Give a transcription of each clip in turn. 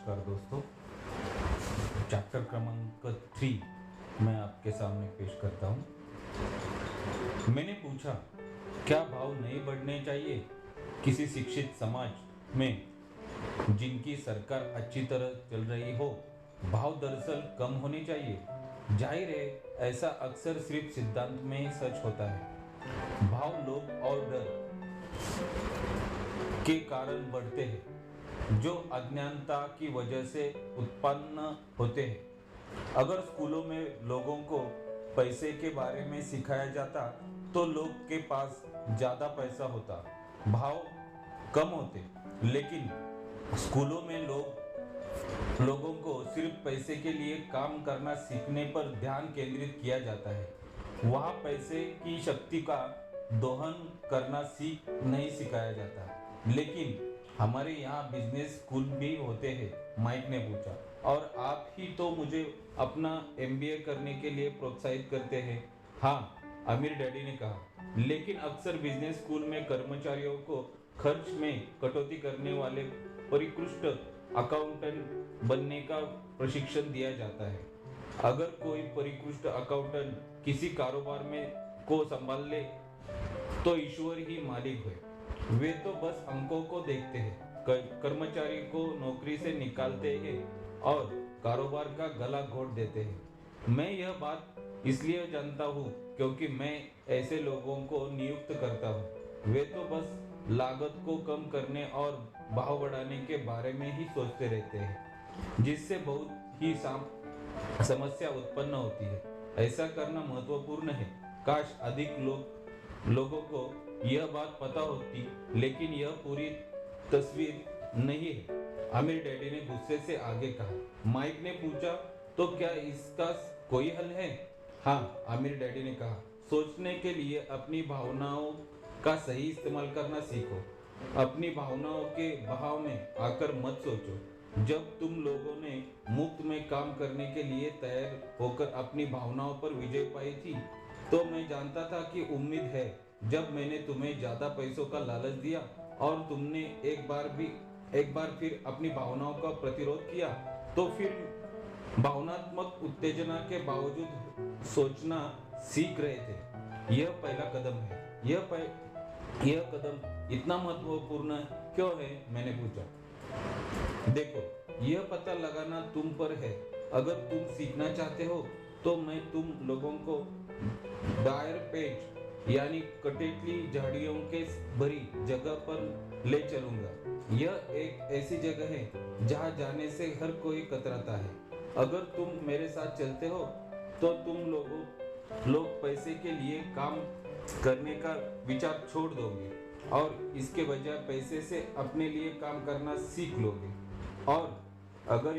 नमस्कार दोस्तों। चैप्टर क्रमांक 3 मैं आपके सामने पेश करता हूँ। मैंने पूछा, क्या भाव नहीं बढ़ने चाहिए किसी शिक्षित समाज में जिनकी सरकार अच्छी तरह चल रही हो? भाव दरअसल कम होने चाहिए। जाहिर है, ऐसा अक्सर सिर्फ सिद्धांत में ही सच होता है। भाव लोभ और डर के कारण बढ़ते हैं, जो अज्ञानता की वजह से उत्पन्न होते हैं। अगर स्कूलों में लोगों को पैसे के बारे में सिखाया जाता तो लोग के पास ज्यादा पैसा होता, भाव कम होते। लेकिन स्कूलों में लोगों को सिर्फ पैसे के लिए काम करना सीखने पर ध्यान केंद्रित किया जाता है। वहाँ पैसे की शक्ति का दोहन करना नहीं सिखाया जाता। लेकिन हमारे यहाँ बिजनेस स्कूल भी होते हैं, माइक ने पूछा। और आप ही तो मुझे अपना एमबीए करने के लिए प्रोत्साहित करते हैं। हाँ, आमिर डैडी ने कहा, लेकिन अक्सर बिजनेस स्कूल में कर्मचारियों को खर्च में कटौती करने वाले परिष्कृत अकाउंटेंट बनने का प्रशिक्षण दिया जाता है। अगर कोई परिष्कृत अकाउंटेंट किसी कारोबार में को संभाल ले तो ईश्वर ही मालिक है। वे तो बस अंकों को देखते हैं, कर्मचारी को नौकरी से निकालते हैं और कारोबार का गला घोट देते हैं। मैं यह बात इसलिए जानता हूँ क्योंकि मैं ऐसे लोगों को नियुक्त करता हूँ। वे तो बस लागत को कम करने और भाव बढ़ाने के बारे में ही सोचते रहते हैं, जिससे बहुत ही समस्या उत्पन्न होती है। ऐसा करना महत्वपूर्ण है। काश अधिक लोगों को यह बात पता होती, लेकिन यह पूरी तस्वीर नहीं है, आमिर डैडी ने गुस्से से आगे कहा। माइक ने पूछा, तो क्या इसका कोई हल है? हाँ, आमिर डैडी ने कहा, सोचने के लिए अपनी भावनाओं का सही इस्तेमाल करना सीखो। अपनी भावनाओं के बहाव में आकर मत सोचो। जब तुम लोगों ने मुफ्त में काम करने के लिए तैयार होकर अपनी भावनाओं पर विजय पाई थी, तो मैं जानता था कि उम्मीद है। जब मैंने तुम्हें ज्यादा पैसों का लालच दिया और तुमने एक बार फिर अपनी भावनाओं का प्रतिरोध किया, तो फिर भावनात्मक उत्तेजना के बावजूद सोचना सीख रहे थे। यह पहला कदम है। यह कदम इतना महत्वपूर्ण क्यों है? मैंने पूछा। देखो, यह पता लगाना तुम पर है। अगर तुम सीखना चाहते हो तो मैं तुम लोगों को डायर पेज यानी कटेली झाड़ियों के भरी जगह पर ले चलूंगा। यह एक ऐसी जगह है जहां जाने से हर कोई कतराता है। अगर तुम मेरे साथ चलते हो तो तुम लोग पैसे के लिए काम करने का विचार छोड़ दोगे और इसके बजाय पैसे से अपने लिए काम करना सीख लोगे। और अगर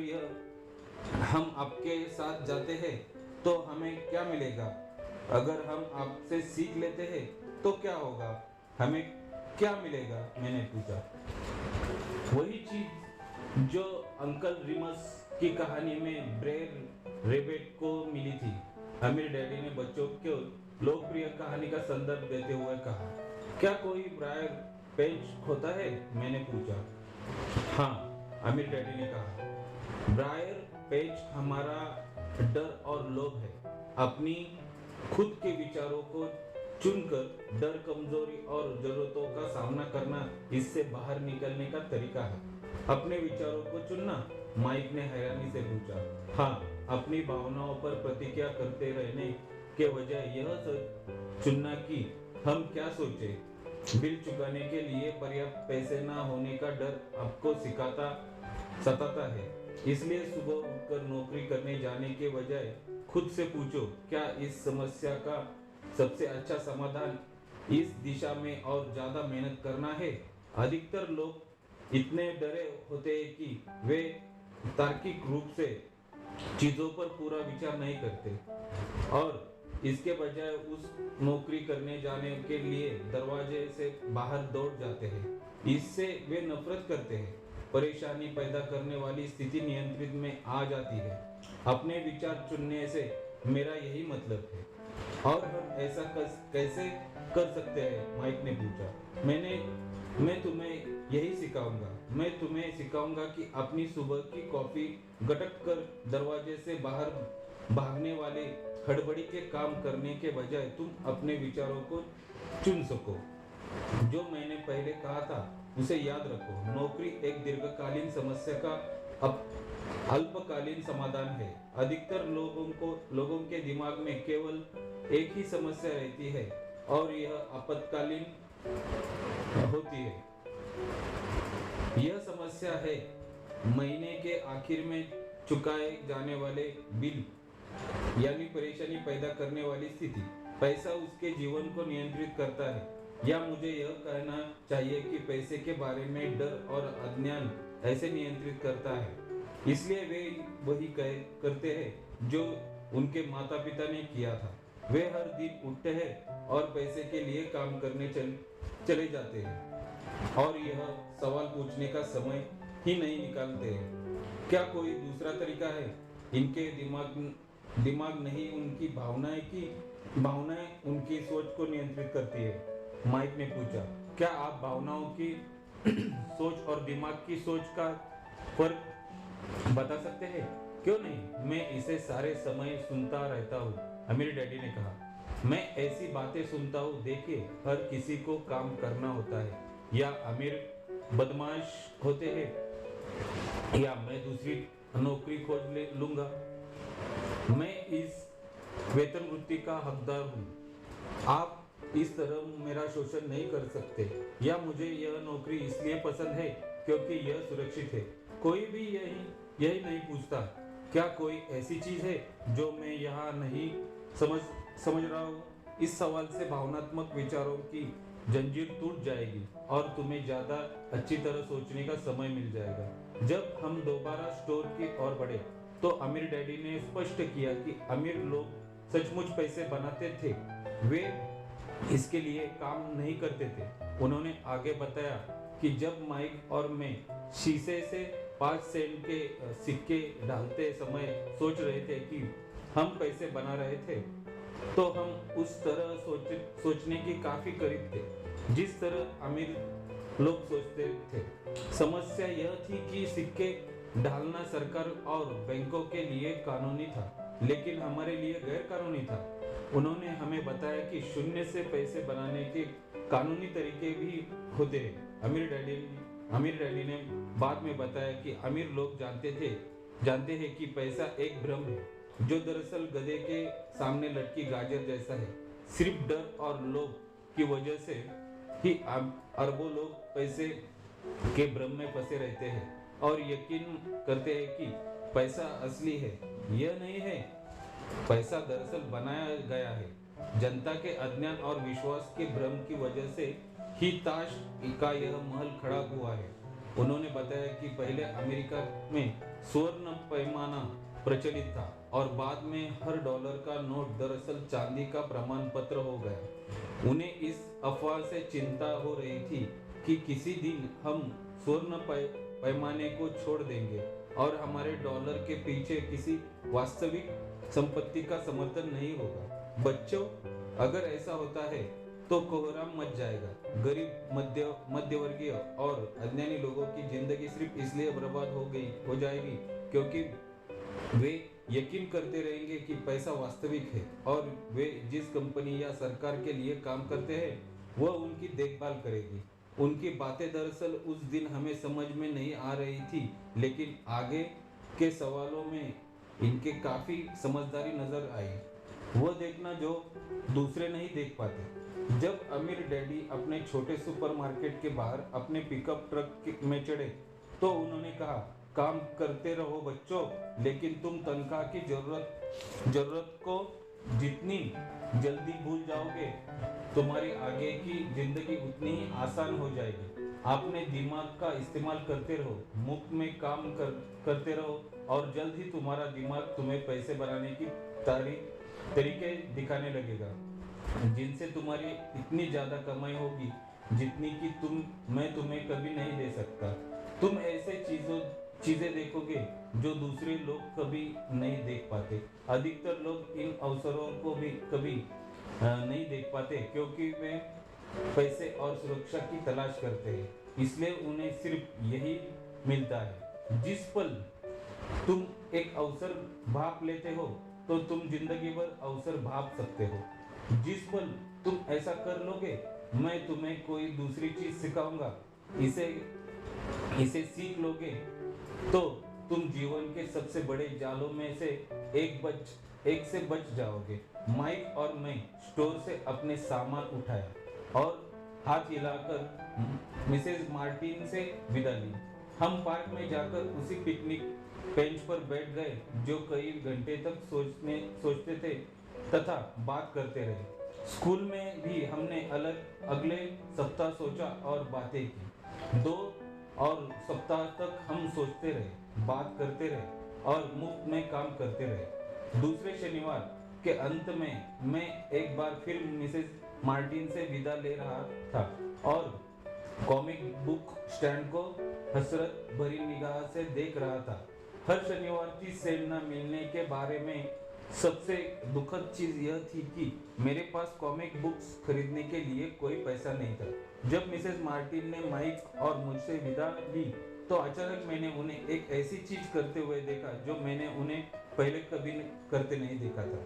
हम आपके साथ जाते हैं तो हमें क्या मिलेगा? अगर हम आपसे सीख लेते हैं तो क्या होगा? हमें क्या मिलेगा? मैंने पूछा। वही चीज जो अंकल रिमस की कहानी में ब्रेयर रेबिट को मिली थी, आमिर डैडी ने बच्चों को लोकप्रिय कहानी का संदर्भ देते हुए कहा। क्या कोई ब्रायर पेंच होता है? मैंने पूछा। हाँ, आमिर डैडी ने कहा, ब्रायर पेंच हमारा डर और लोभ है। अपनी खुद के विचारों को चुनकर डर, कमजोरी और जरूरतों का सामना करना इससे बाहर निकलने का तरीका है। अपने विचारों को चुनना? माइक ने हैरानी से पूछा। हाँ, अपनी भावनाओं पर प्रतिक्रिया करते रहने के बजाय यह चुनना कि हम क्या सोचे। बिल चुकाने के लिए पर्याप्त पैसे न होने का डर आपको सताता है। इसलिए सुबह उठकर नौकरी करने जाने के बजाय खुद से पूछो, क्या इस समस्या का सबसे अच्छा समाधान इस दिशा में और ज्यादा मेहनत करना है? अधिकतर लोग इतने डरे होते हैं कि वे तार्किक रूप से चीजों पर पूरा विचार नहीं करते और इसके बजाय उस नौकरी करने जाने के लिए दरवाजे से बाहर दौड़ जाते हैं। इससे वे नफरत करते हैं। परेशानी पैदा करने वाली स्थिति नियंत्रित में आ जाती है। अपने विचार चुनने से मेरा यही मतलब है। और हम ऐसा कैसे कर सकते हैं? माइक ने पूछा। मैं तुम्हें यही सिखाऊंगा। मैं तुम्हें सिखाऊंगा कि अपनी सुबह की कॉफी गटक कर दरवाजे से बाहर भागने वाले हड़बड़ी के काम करने के बजाय तुम अपने विचारों को चुन सको। जो मैंने पहले कहा था उसे याद रखो, नौकरी एक दीर्घकालीन समस्या का अल्पकालीन समाधान है। अधिकतर लोगों के दिमाग में केवल एक ही समस्या रहती है और यह आपातकालीन होती है। यह समस्या है महीने के आखिर में चुकाए जाने वाले बिल, यानी परेशानी पैदा करने वाली स्थिति। पैसा उसके जीवन को नियंत्रित करता है, या मुझे यह कहना चाहिए कि पैसे के बारे में डर और अज्ञान ऐसे नियंत्रित करता है। इसलिए वे वही करते हैं जो उनके माता पिता ने किया था। वे हर दिन उठते हैं और पैसे के लिए काम करने चले जाते हैं और यह सवाल पूछने का समय ही नहीं निकालते हैं, क्या कोई दूसरा तरीका है? इनके दिमाग नहीं, उनकी भावनाएं उनकी सोच को नियंत्रित करती है। माइक ने पूछा, क्या आप भावनाओं की सोच और दिमाग की सोच का फर्क बता सकते हैं? क्यों नहीं, मैं इसे सारे समय सुनता रहता हूँ, अमीर डैडी ने कहा। मैं ऐसी बातें सुनता हूँ, देखिए हर किसी को काम करना होता है, या अमीर बदमाश होते हैं, या मैं दूसरी नौकरी खोज लूंगा। मैं इस वेतन वृत्ति का हकदार हूँ। आप इस तरह मेरा शोषण नहीं कर सकते, या मुझे यह नौकरी इसलिए पसंद है क्योंकि यह सुरक्षित है। कोई भी यही नहीं पूछता, क्या कोई ऐसी चीज है जो मैं यहाँ नहीं समझ रहा हूँ? इस सवाल से भावनात्मक विचारों की जंजीर टूट जाएगी और तुम्हें ज्यादा अच्छी तरह सोचने का समय मिल जाएगा। जब हम दोबारा स्टोर की ओर बढ़े तो अमीर डैडी ने स्पष्ट किया कि अमीर लोग सचमुच पैसे बनाते थे, वे इसके लिए काम नहीं करते थे। उन्होंने आगे बताया कि जब माइक और मैं शीशे से 5 सेंट के सिक्के डालते समय सोच रहे थे कि हम पैसे बना रहे थे, तो हम उस तरह सोचने के काफी करीब थे जिस तरह अमीर लोग सोचते थे। समस्या यह थी कि सिक्के डालना सरकार और बैंकों के लिए कानूनी था, लेकिन हमारे लिए गैर कानूनी था। उन्होंने हमें बताया कि शून्य से पैसे बनाने के कानूनी तरीके भी होते हैं। अमीर डैडी ने बाद में बताया कि अमीर लोग जानते हैं कि पैसा एक भ्रम है, जो दरअसल गधे के सामने लटकी गाजर जैसा है। सिर्फ डर और लोभ की वजह से ही अरबों लोग पैसे के भ्रम में फंसे रहते हैं और यकीन करते हैं कि पैसा असली है। यह नहीं है, पैसा दरअसल बनाया गया है। जनता के अज्ञान और विश्वास के भ्रम की वजह से ही ताश का यह महल खड़ा हुआ है। उन्होंने बताया कि पहले अमेरिका में स्वर्ण पैमाना प्रचलित था और बाद में हर डॉलर का नोट दरअसल चांदी का प्रमाण पत्र हो गया। उन्हें इस अफवाह से चिंता हो रही थी कि किसी दिन हम स्वर्ण पैमाने को छोड़ देंगे और हमारे डॉलर के पीछे किसी वास्तविक संपत्ति का समर्थन नहीं होगा। बच्चों, अगर ऐसा होता है तो कोहराम मच जाएगा। गरीब, मध्यवर्गीय और अज्ञानी लोगों की जिंदगी सिर्फ इसलिए बर्बाद हो जाएगी क्योंकि वे यकीन करते रहेंगे कि पैसा वास्तविक है और वे जिस कंपनी या सरकार के लिए काम करते हैं वह उनकी देखभाल करेगी। उनकी बातें दरअसल उस दिन हमें समझ में नहीं आ रही थी, लेकिन आगे के सवालों में इनके काफी समझदारी नजर आई। वह देखना जो दूसरे नहीं देख पाते। जब अमीर डैडी अपने छोटे सुपरमार्केट के बाहर अपने पिकअप ट्रक में चढ़े तो उन्होंने कहा, काम करते रहो बच्चों, लेकिन तुम तनख्वाह की जरूरत को जितनी जल्दी भूल जाओगे तुम्हारी आगे की जिंदगी उतनी ही आसान हो जाएगी। अपने दिमाग का इस्तेमाल करते रहो, मुफ्त में काम करते रहो और जल्द ही तुम्हारा दिमाग तुम्हें पैसे बनाने की तरीके दिखाने लगेगा, जिनसे तुम्हारी इतनी ज्यादा कमाई होगी जितनी कि मैं तुम्हें कभी नहीं दे सकता। तुम ऐसे चीजें देखोगे जो दूसरे लोग कभी नहीं देख पाते। अधिकतर लोग इन अवसरों को भी कभी नहीं देख पाते क्योंकि वे पैसे और सुरक्षा की तलाश करते हैं। इसलिए उन्हें सिर्फ यही मिलता है। जिस पल तुम एक अवसर भाप लेते हो तो तुम जिंदगी भर अवसर भाप सकते हो। जिस पल तुम ऐसा कर लोगे, मैं तुम्हें कोई दूसरी चीज सिखाऊंगा, इसे इसे सीख लोगे तो तुम जीवन के सबसे बड़े जालों में से एक से बच जाओगे। माइक और मैं स्टोर से अपने सामान उठाया और हाथ हिलाकर मिसेज मार्टिन से विदा ली। हम पार्क में जाकर उसी पिकनिक बेंच पर बैठ गए जो कई घंटे तक सोचते थे तथा बात करते रहे। स्कूल में भी हमने अगले सप्ताह सोचा और बातें की। 2 और सप्ताह तक हम सोचते रहे, बात करते रहे और मुफ्त में काम करते रहे। दूसरे शनिवार के अंत में मैं एक बार फिर मिसेज मार्टिन से विदा ले रहा था और कॉमिक बुक स्टैंड को हसरत भरी निगाह से देख रहा था। हर शनिवार की सेल न मिलने के बारे में सबसे दुखद चीज यह थी कि मेरे पास कॉमिक बुक्स खरीदने के लिए कोई पैसा नहीं था। जब मिसेज मार्टिन ने माइक और मुझसे विदा ली तो अचानक मैंने उन्हें एक ऐसी चीज करते हुए देखा जो मैंने उन्हें पहले कभी करते नहीं देखा था।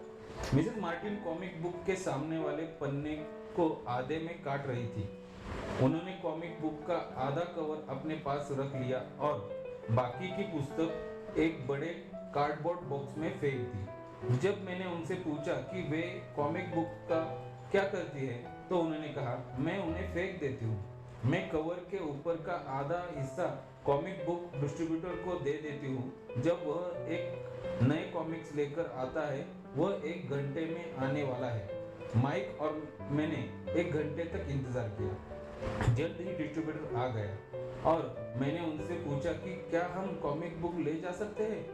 मिसेज मार्टिन कॉमिक बुक के सामने वाले पन्ने को आधे में काट रही थी। उन्होंने कॉमिक बुक का आधा कवर अपने पास रख लिया और बाकी की पुस्तक एक बड़े कार्डबोर्ड बॉक्स में फेंक दी। जब मैंने उनसे पूछा कि वे कॉमिक बुक का क्या करती है तो उन्होंने कहा, मैं उन्हें फेंक देती हूँ। मैं कवर के ऊपर का आधा हिस्सा कॉमिक बुक डिस्ट्रीब्यूटर को दे देती हूँ। जब वह एक नए कॉमिक्स लेकर आता है, वह 1 घंटे में आने वाला है। माइक और मैंने 1 घंटे तक इंतजार किया। जल्द ही डिस्ट्रीब्यूटर आ गया और मैंने उनसे पूछा कि क्या हम कॉमिक बुक ले जा सकते हैं।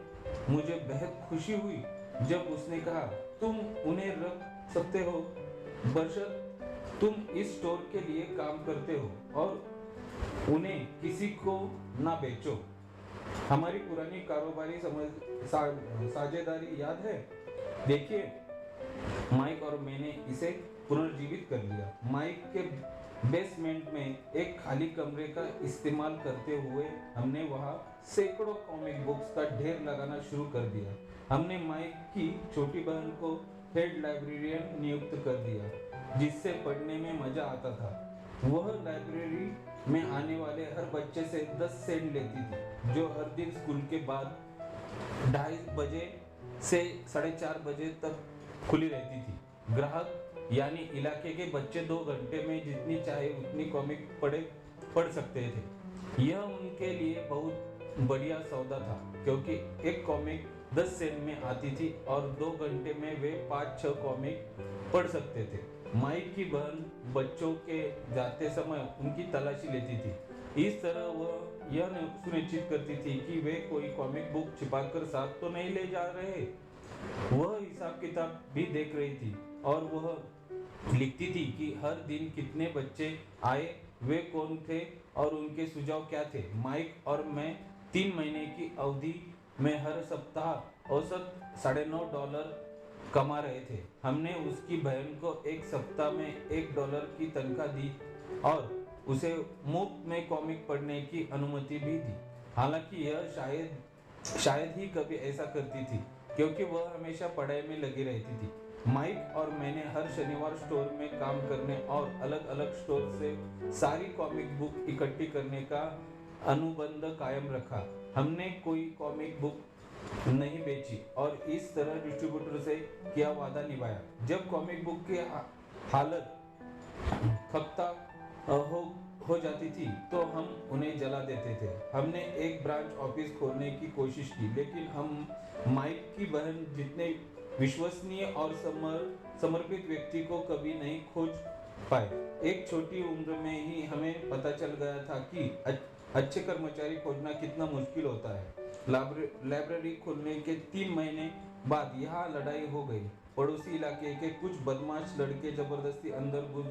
मुझे बेहद खुशी हुई जब उसने कहा, तुम उन्हें रख सकते हो बशर्ते तुम इस स्टोर के लिए काम करते हो और उन्हें किसी को ना बेचो। हमारी पुरानी कारोबारी साझेदारी याद है? देखिए, माइक और मैंने इसे पुनर्जीवित कर लिया। माइक के बेसमेंट में एक खाली कमरे का इस्तेमाल करते हुए हमने वहां सैकड़ों कॉमिक बुक्स का ढेर लगाना शुरू कर दिया। हमने माइक की छोटी बहन को हेड लाइब्रेरियन नियुक्त कर दिया, जिससे पढ़ने में मजा आता था। वह लाइब्रेरी में आने वाले हर बच्चे से 10 सेंट लेती थी, जो हर दिन स्कूल के बाद 2:30 बजे से 4:30 बजे तक खुली रहती थी। ग्राहक यानी इलाके के बच्चे 2 घंटे में जितनी चाहे उतनी कॉमिक पढ़ सकते थे। यह उनके लिए बहुत बढ़िया सौदा था, क्योंकि एक कॉमिक 10 सेंट में आती थी और 2 घंटे में वे 5-6 कॉमिक पढ़ सकते थे। माइक की बहन बच्चों के जाते समय उनकी तलाशी लेती थी। इस तरह वह यह सुनिश्चित करती थी कि वे कोई कॉमिक बुक छिपाकर साथ तो नहीं ले जा रहे। वह हिसाब किताब भी देख रही थी और वह लिखती थी कि हर दिन कितने बच्चे आए, वे कौन थे और उनके सुझाव क्या थे। माइक और मैं 3 महीने की अवधि में हर सप्ताह औसत $9.5 कमा रहे थे। हमने उसकी बहन को एक सप्ताह में $1 की तनख्वाह दी और उसे मुफ्त में कॉमिक पढ़ने की अनुमति भी दी। हालांकि यह शायद ही कभी ऐसा करती थी, क्योंकि वह हमेशा पढ़ाई में लगी रहती थी। माइक और मैंने हर शनिवार स्टोर में काम करने और अलग-अलग स्टोर से सारी कॉमिक बुक इकट्ठी करने का अनुबंध कायम रखा। हमने कोई कॉमिक बुक नहीं बेची और इस तरह डिस्ट्रीब्यूटर से किया वादा निभाया। जब कॉमिक बुक की हालत खस्ता हो जाती थी तो हम उन्हें जला देते थे। हमने एक ब्रांच ऑफिस खोलने की कोशिश की, लेकिन हम माइक की बहन जितने विश्वसनीय और समर्पित व्यक्ति को कभी नहीं खोज पाए। एक छोटी उम्र में ही हमें पता चल गया था कि अच्छे कर्मचारी खोजना कितना मुश्किल होता है। लाइब्रेरी खोलने के 3 महीने बाद यहाँ लड़ाई हो गई। पड़ोसी इलाके के कुछ बदमाश लड़के जबरदस्ती अंदर घुस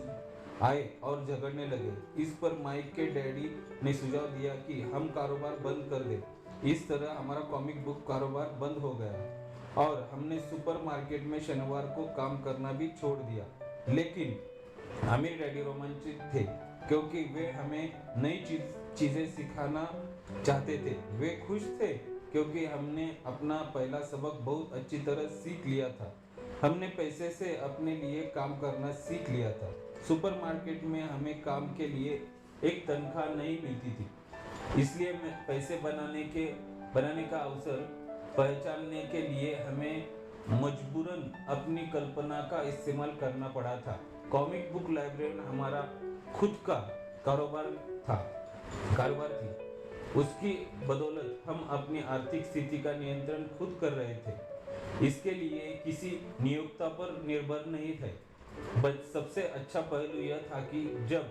आए और झगड़ने लगे। इस पर माइक के डैडी ने सुझाव दिया कि हम कारोबार बंद कर दें। इस तरह हमारा कॉमिक बुक कारोबार बंद हो गया और हमने सुपरमार्केट में शनिवार को काम करना भी छोड़ दिया। लेकिन अमीर डैडी रोमांचित थे। क्योंकि वे हमें नई चीजें सिखाना चाहते थे। वे खुश थे क्योंकि हमने अपना पहला सबक बहुत अच्छी तरह सीख लिया था। हमने पैसे से अपने लिए काम करना सीख लिया था। सुपरमार्केट में हमें काम के लिए एक तनख्वाह नहीं मिलती थी, इसलिए पैसे बनाने का अवसर पहचानने के लिए हमें मजबूरन अपनी कल्पना का इस्तेमाल करना पड़ा था। कॉमिक बुक लाइब्रेरी हमारा खुद का कारोबार थी। उसकी बदौलत हम अपनी आर्थिक स्थिति का नियंत्रण खुद कर रहे थे। इसके लिए किसी नियोक्ता पर निर्भर नहीं थे। बस सबसे अच्छा पहलू यह था कि जब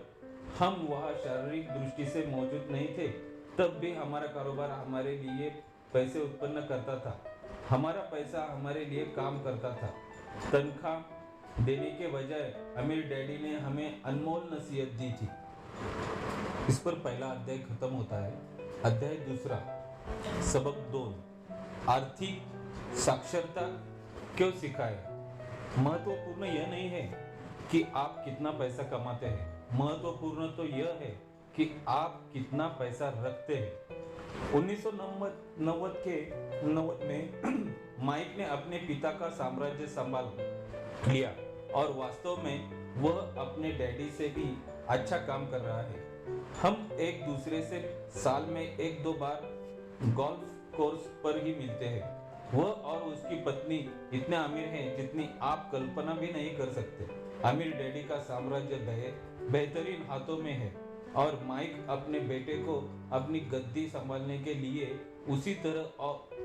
हम वहाँ शारीरिक दृष्टि से मौजूद नहीं थे, तब भी हमारा कारोबार हमारे लिए पैसे उत्पन्न करता था। हमारा पैसा हमारे लिए काम करता था। तनख्वाह देने के बजाय अमीर डैडी ने हमें अनमोल नसीहत दी थी। इस पर पहला अध्याय खत्म होता है। अध्याय दूसरा, सबक 2, आर्थिक साक्षरता क्यों सिखाए। महत्वपूर्ण यह नहीं है कि आप कितना पैसा कमाते हैं, महत्वपूर्ण तो यह है कि आप कितना पैसा रखते हैं। 1990 में माइक ने अपने पिता का साम्राज्य संभाल लिया और वास्तव में वह अपने डैडी से भी अच्छा काम कर रहा है। हम एक दूसरे से साल में 1-2 बार गोल्फ कोर्स पर ही मिलते हैं। वह और उसकी पत्नी इतने अमीर हैं जितनी आप कल्पना भी नहीं कर सकते। अमीर डैडी का साम्राज्य बेहतरीन हाथों में है और माइक अपने बेटे को अपनी गद्दी संभालने के लिए उसी तरह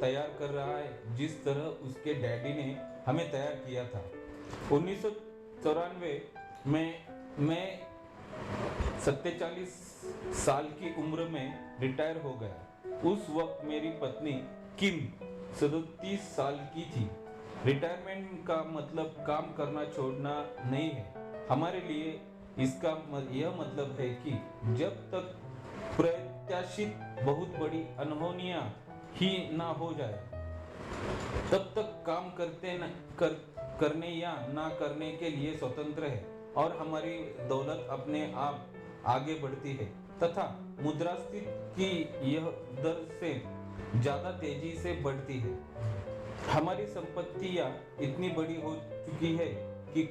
तैयार कर रहा है जिस तरह उसके डैडी ने हमें तैयार किया था। 1994 में मैं 47 साल की उम्र में रिटायर हो गया। उस वक्त मेरी पत्नी किम 37 साल की थी। रिटायरमेंट का मतलब काम करना छोड़ना नहीं है। हमारे लिए इसका यह मतलब है कि जब तक प्रत्याशित बहुत बड़ी अनहोनियां ही ना हो जाए, तब तक काम करने या ना करने के लिए स्वतंत्र है और हमारी दौलत अपने आप आगे बढ़ती है तथा मुद्रास्फीति की यह दर से ज्यादा तेजी से बढ़ती है। हमारी संपत्तियां इतनी बड़ी हो चुकी है कि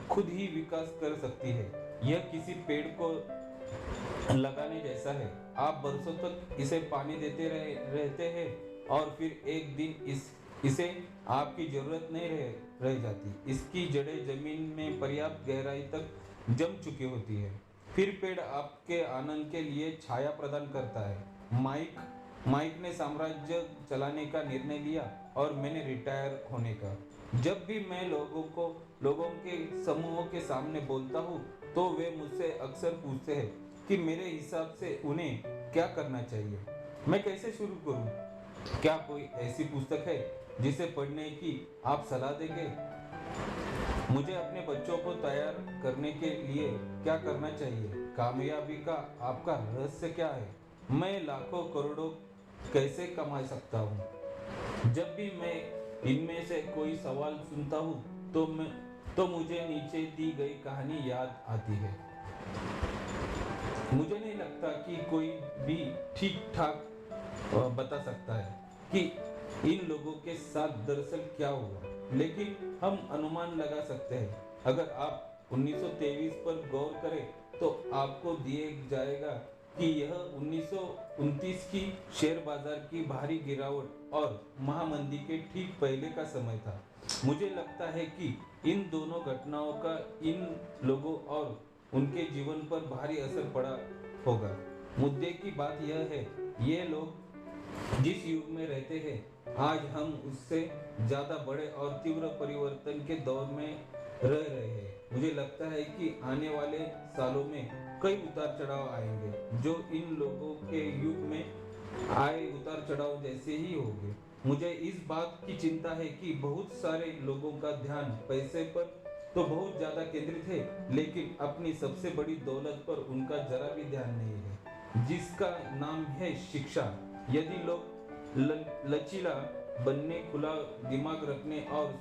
खुद ही विकास कर सकती है। यह किसी पेड़ को लगाने जैसा है। आप बरसों तक इसे पानी देते रहते हैं और फिर एक दिन इसे आपकी जरूरत नहीं रह जाती। इसकी जड़ें जमीन में पर्याप्त गहराई तक जम चुकी होती है। फिर पेड़ आपके आनंद के लिए छाया प्रदान करता है। माइक ने साम्राज्य चलाने का निर्णय लिया और मैंने रिटायर होने का। जब भी मैं लोगों के समूहों के सामने बोलता हूँ तो वे मुझसे अक्सर पूछते हैं कि मेरे हिसाब से उन्हें क्या करना चाहिए। मैं कैसे शुरू करूँ? क्या कोई ऐसी पुस्तक है जिसे पढ़ने की आप सलाह देंगे? मुझे अपने बच्चों को तैयार करने के लिए क्या करना चाहिए? कामयाबी का आपका रहस्य क्या है? मैं लाखों करोड़ों कैसे कमा सकता हूँ? जब भी मैं इनमें से कोई सवाल सुनता हूँ तो मुझे नीचे दी गई कहानी याद आती है। मुझे नहीं लगता कि कोई भी ठीक ठाक बता सकता है कि इन लोगों के साथ दरअसल क्या हुआ, लेकिन हम अनुमान लगा सकते हैं। अगर आप 1923 पर गौर करें तो आपको दिए जाएगा कि यह 1929 की शेयर बाजार की भारी गिरावट और महामंदी के ठीक पहले का समय था। मुझे लगता है कि इन दोनों घटनाओं का इन लोगों और उनके जीवन पर भारी असर पड़ा होगा। मुद्दे की बात यह है, ये लोग जिस युग में रहते हैं, आज हम उससे ज्यादा बड़े और तीव्र परिवर्तन के दौर में रह रहे हैं। मुझे लगता है कि आने वाले सालों में कई उतार चढ़ाव आएंगे जो इन लोगों के युग में आए उतार चढ़ाव जैसे ही होंगे। मुझे इस बात की चिंता है कि बहुत सारे लोगों का ध्यान पैसे पर तो बहुत ज्यादा केंद्रित है, लेकिन अपनी सबसे बड़ी दौलत पर उनका जरा भी ध्यान नहीं है, जिसका नाम है शिक्षा। यदि लोग लचीला बनने, खुला दिमाग रखने और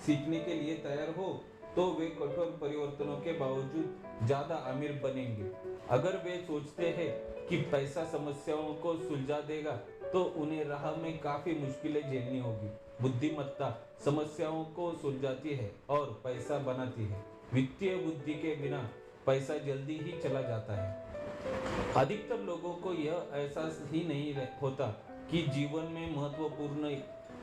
सीखने के लिए तैयार हो तो वे कठोर परिवर्तनों के बावजूद ज्यादा अमीर बनेंगे। अगर वे सोचते हैं कि पैसा समस्याओं को सुलझा देगा, तो उन्हें राह में काफी मुश्किलें झेलनी होगी। बुद्धिमत्ता समस्याओं को सुलझाती है और पैसा बनाती है। वित्तीय बुद्धि के बिना पैसा जल्दी ही चला जाता है। अधिकतर लोगों को यह एहसास ही नहीं होता कि जीवन में महत्वपूर्ण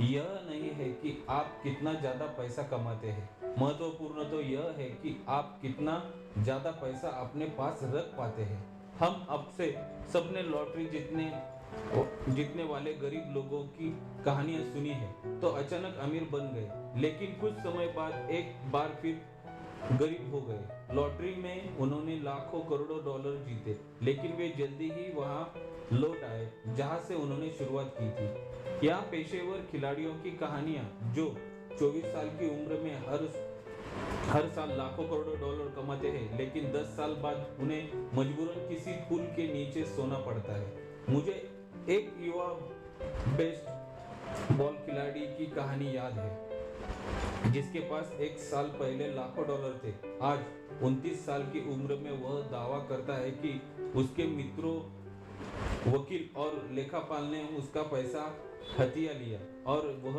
यह नहीं है कि आप कितना ज्यादा पैसा कमाते हैं, महत्वपूर्ण तो यह है कि आप कितना ज्यादा पैसा अपने पास रख पाते हैं। हम अब से सबने लॉटरी जीतने वाले गरीब लोगों की कहानियां सुनी है, तो अचानक अमीर बन गए, लेकिन कुछ समय बाद एक बार फिर गरीब हो गए। लॉटरी में उन्होंने लाखों करोड़ों डॉलर जीते, लेकिन वे जल्दी ही वहां लौट आए जहां से उन्होंने शुरुआत की थी। यहाँ पेशेवर खिलाड़ियों की कहानियां जो 24 साल की उम्र में हर साल लाखों करोड़ों डॉलर कमाते हैं, लेकिन 10 साल बाद उन्हें मजबूरन किसी पुल के नीचे सोना पड़ता है। मुझे एक युवा बेस्ट बॉल खिलाड़ी की कहानी याद है, जिसके पास एक साल पहले लाखों डॉलर थे। आज 29 साल की उम्र में वह दावा करता है कि उसके मित्रों, वकील और लेखापाल ने उसका पैसा हथिया लिया और वह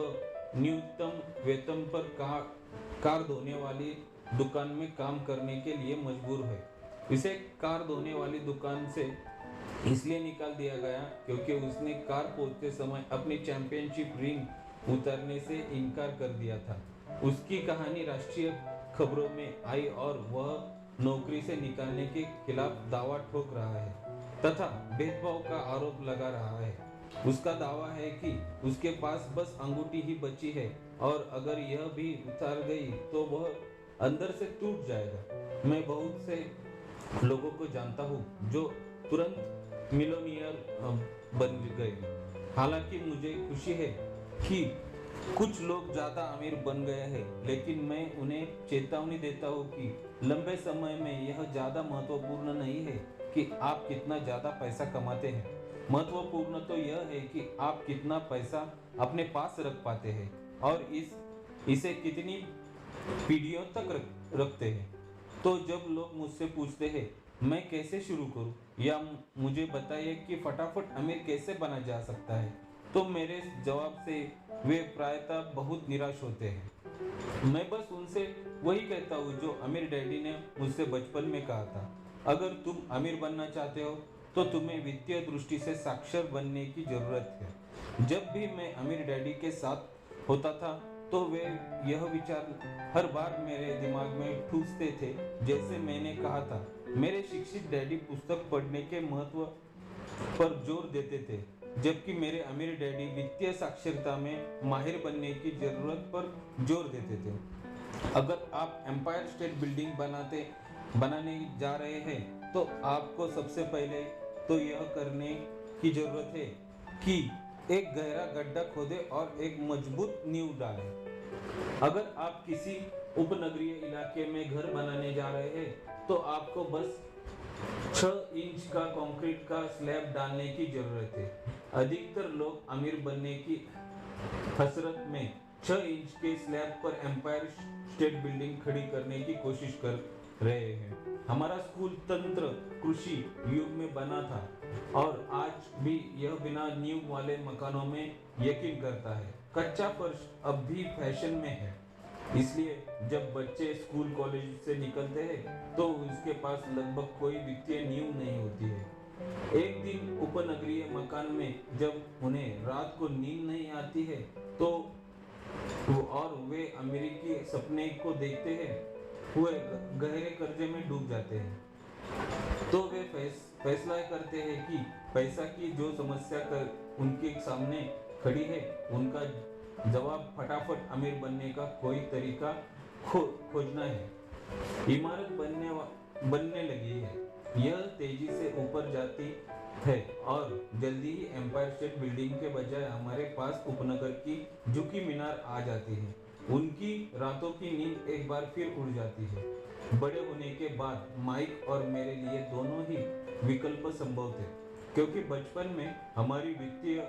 न्यूनतम वेतन पर कार धोने वाली दुकान में काम करने के लिए मजबूर है। इसे कार धोने वाली दुकान से इसलिए निकाल दिया गया क्योंकि उसने कार पहुंचते समय अपनी चैंपियनशिप रिंग उतारने से इनकार कर दिया था। उसकी कहानी राष्ट्रीय खबरों में आई और वह नौकरी से निकालने के खिलाफ दावा ठोक रहा है तथा भेदभाव का आरोप लगा रहा है। उसका दावा है कि उसके पास बस अंगूठी ही बची है और अगर यह भी उतार गई तो वह अंदर से टूट जाएगा। मैं बहुत से लोगों को जानता हूँ जो तुरंत मिलियनेयर बन गए। हालांकि मुझे खुशी है कि कुछ लोग ज्यादा अमीर बन गए हैं, लेकिन मैं उन्हें चेतावनी देता हूँ कि लंबे समय में यह ज्यादा महत्वपूर्ण नहीं है कि आप कितना ज्यादा पैसा कमाते हैं। महत्वपूर्ण तो यह है कि आप कितना पैसा अपने पास रख पाते हैं और इसे कितनी पीढ़ियों तक रखते हैं। तो जब लोग मुझसे पूछते हैं मैं कैसे शुरू करूं या मुझे बताइए कि फटाफट अमीर कैसे बना जा सकता है, तो मेरे जवाब से वे प्रायतः बहुत निराश होते हैं। मैं बस उनसे वही कहता हूँ जो अमीर डैडी ने मुझसे बचपन में कहा था, अगर तुम अमीर बनना चाहते हो तो तुम्हें वित्तीय दृष्टि से साक्षर बनने की जरूरत है। जब भी मैं अमीर डैडी के साथ होता था तो वे यह विचार हर बार मेरे दिमाग में ठूसते थे। जैसे मैंने कहा था, मेरे शिक्षित डैडी पुस्तक पढ़ने के महत्व पर जोर देते थे, जबकि मेरे अमीर डैडी वित्तीय साक्षरता में माहिर बनने की जरूरत पर जोर देते थे। अगर आप एम्पायर स्टेट बिल्डिंग बनाने जा रहे हैं तो आपको सबसे पहले तो यह करने की जरूरत है कि एक गहरा गड्ढा खोदे और एक मजबूत नींव डालें। अगर आप किसी उपनगरीय इलाके में घर बनाने जा रहे हैं तो आपको बस 6 इंच का कंक्रीट का स्लैब डालने की जरूरत है। अधिकतर लोग अमीर बनने की हसरत में 6 इंच के स्लैब पर एम्पायर स्टेट बिल्डिंग खड़ी करने की कोशिश कर रहे हैं। हमारा स्कूल तंत्र कृषि युग में बना था और आज भी यह बिना नींव वाले मकानों में यकीन करता है। कच्चा फर्श अब भी फैशन में है, इसलिए जब बच्चे स्कूल कॉलेज से निकलते हैं तो उसके पास लगभग कोई वित्तीय नींव नहीं होती है। एक दिन उपनगरीय मकान में जब उन्हें रात को नींद नहीं आती है तो और वे अमेरिकी सपने को देखते हैं, वे गहरे कर्जे में डूब जाते हैं। तो वे फैसला करते हैं कि पैसा की जो समस्या उनके सामने खड़ी है उनका जवाब फटाफट अमीर बनने का कोई तरीका खोजना है। इमारत बनने लगी है, यह तेजी से ऊपर जाती है और जल्दी ही एम्पायर स्टेट बिल्डिंग के बजाय हमारे पास उपनगर की झुकी मीनार आ जाती है। उनकी रातों की नींद एक बार फिर उड़ जाती है। बड़े होने के बाद माइक और मेरे लिए दोनों ही विकल्प संभव थे, क्योंकि बचपन में हमारी वित्तीय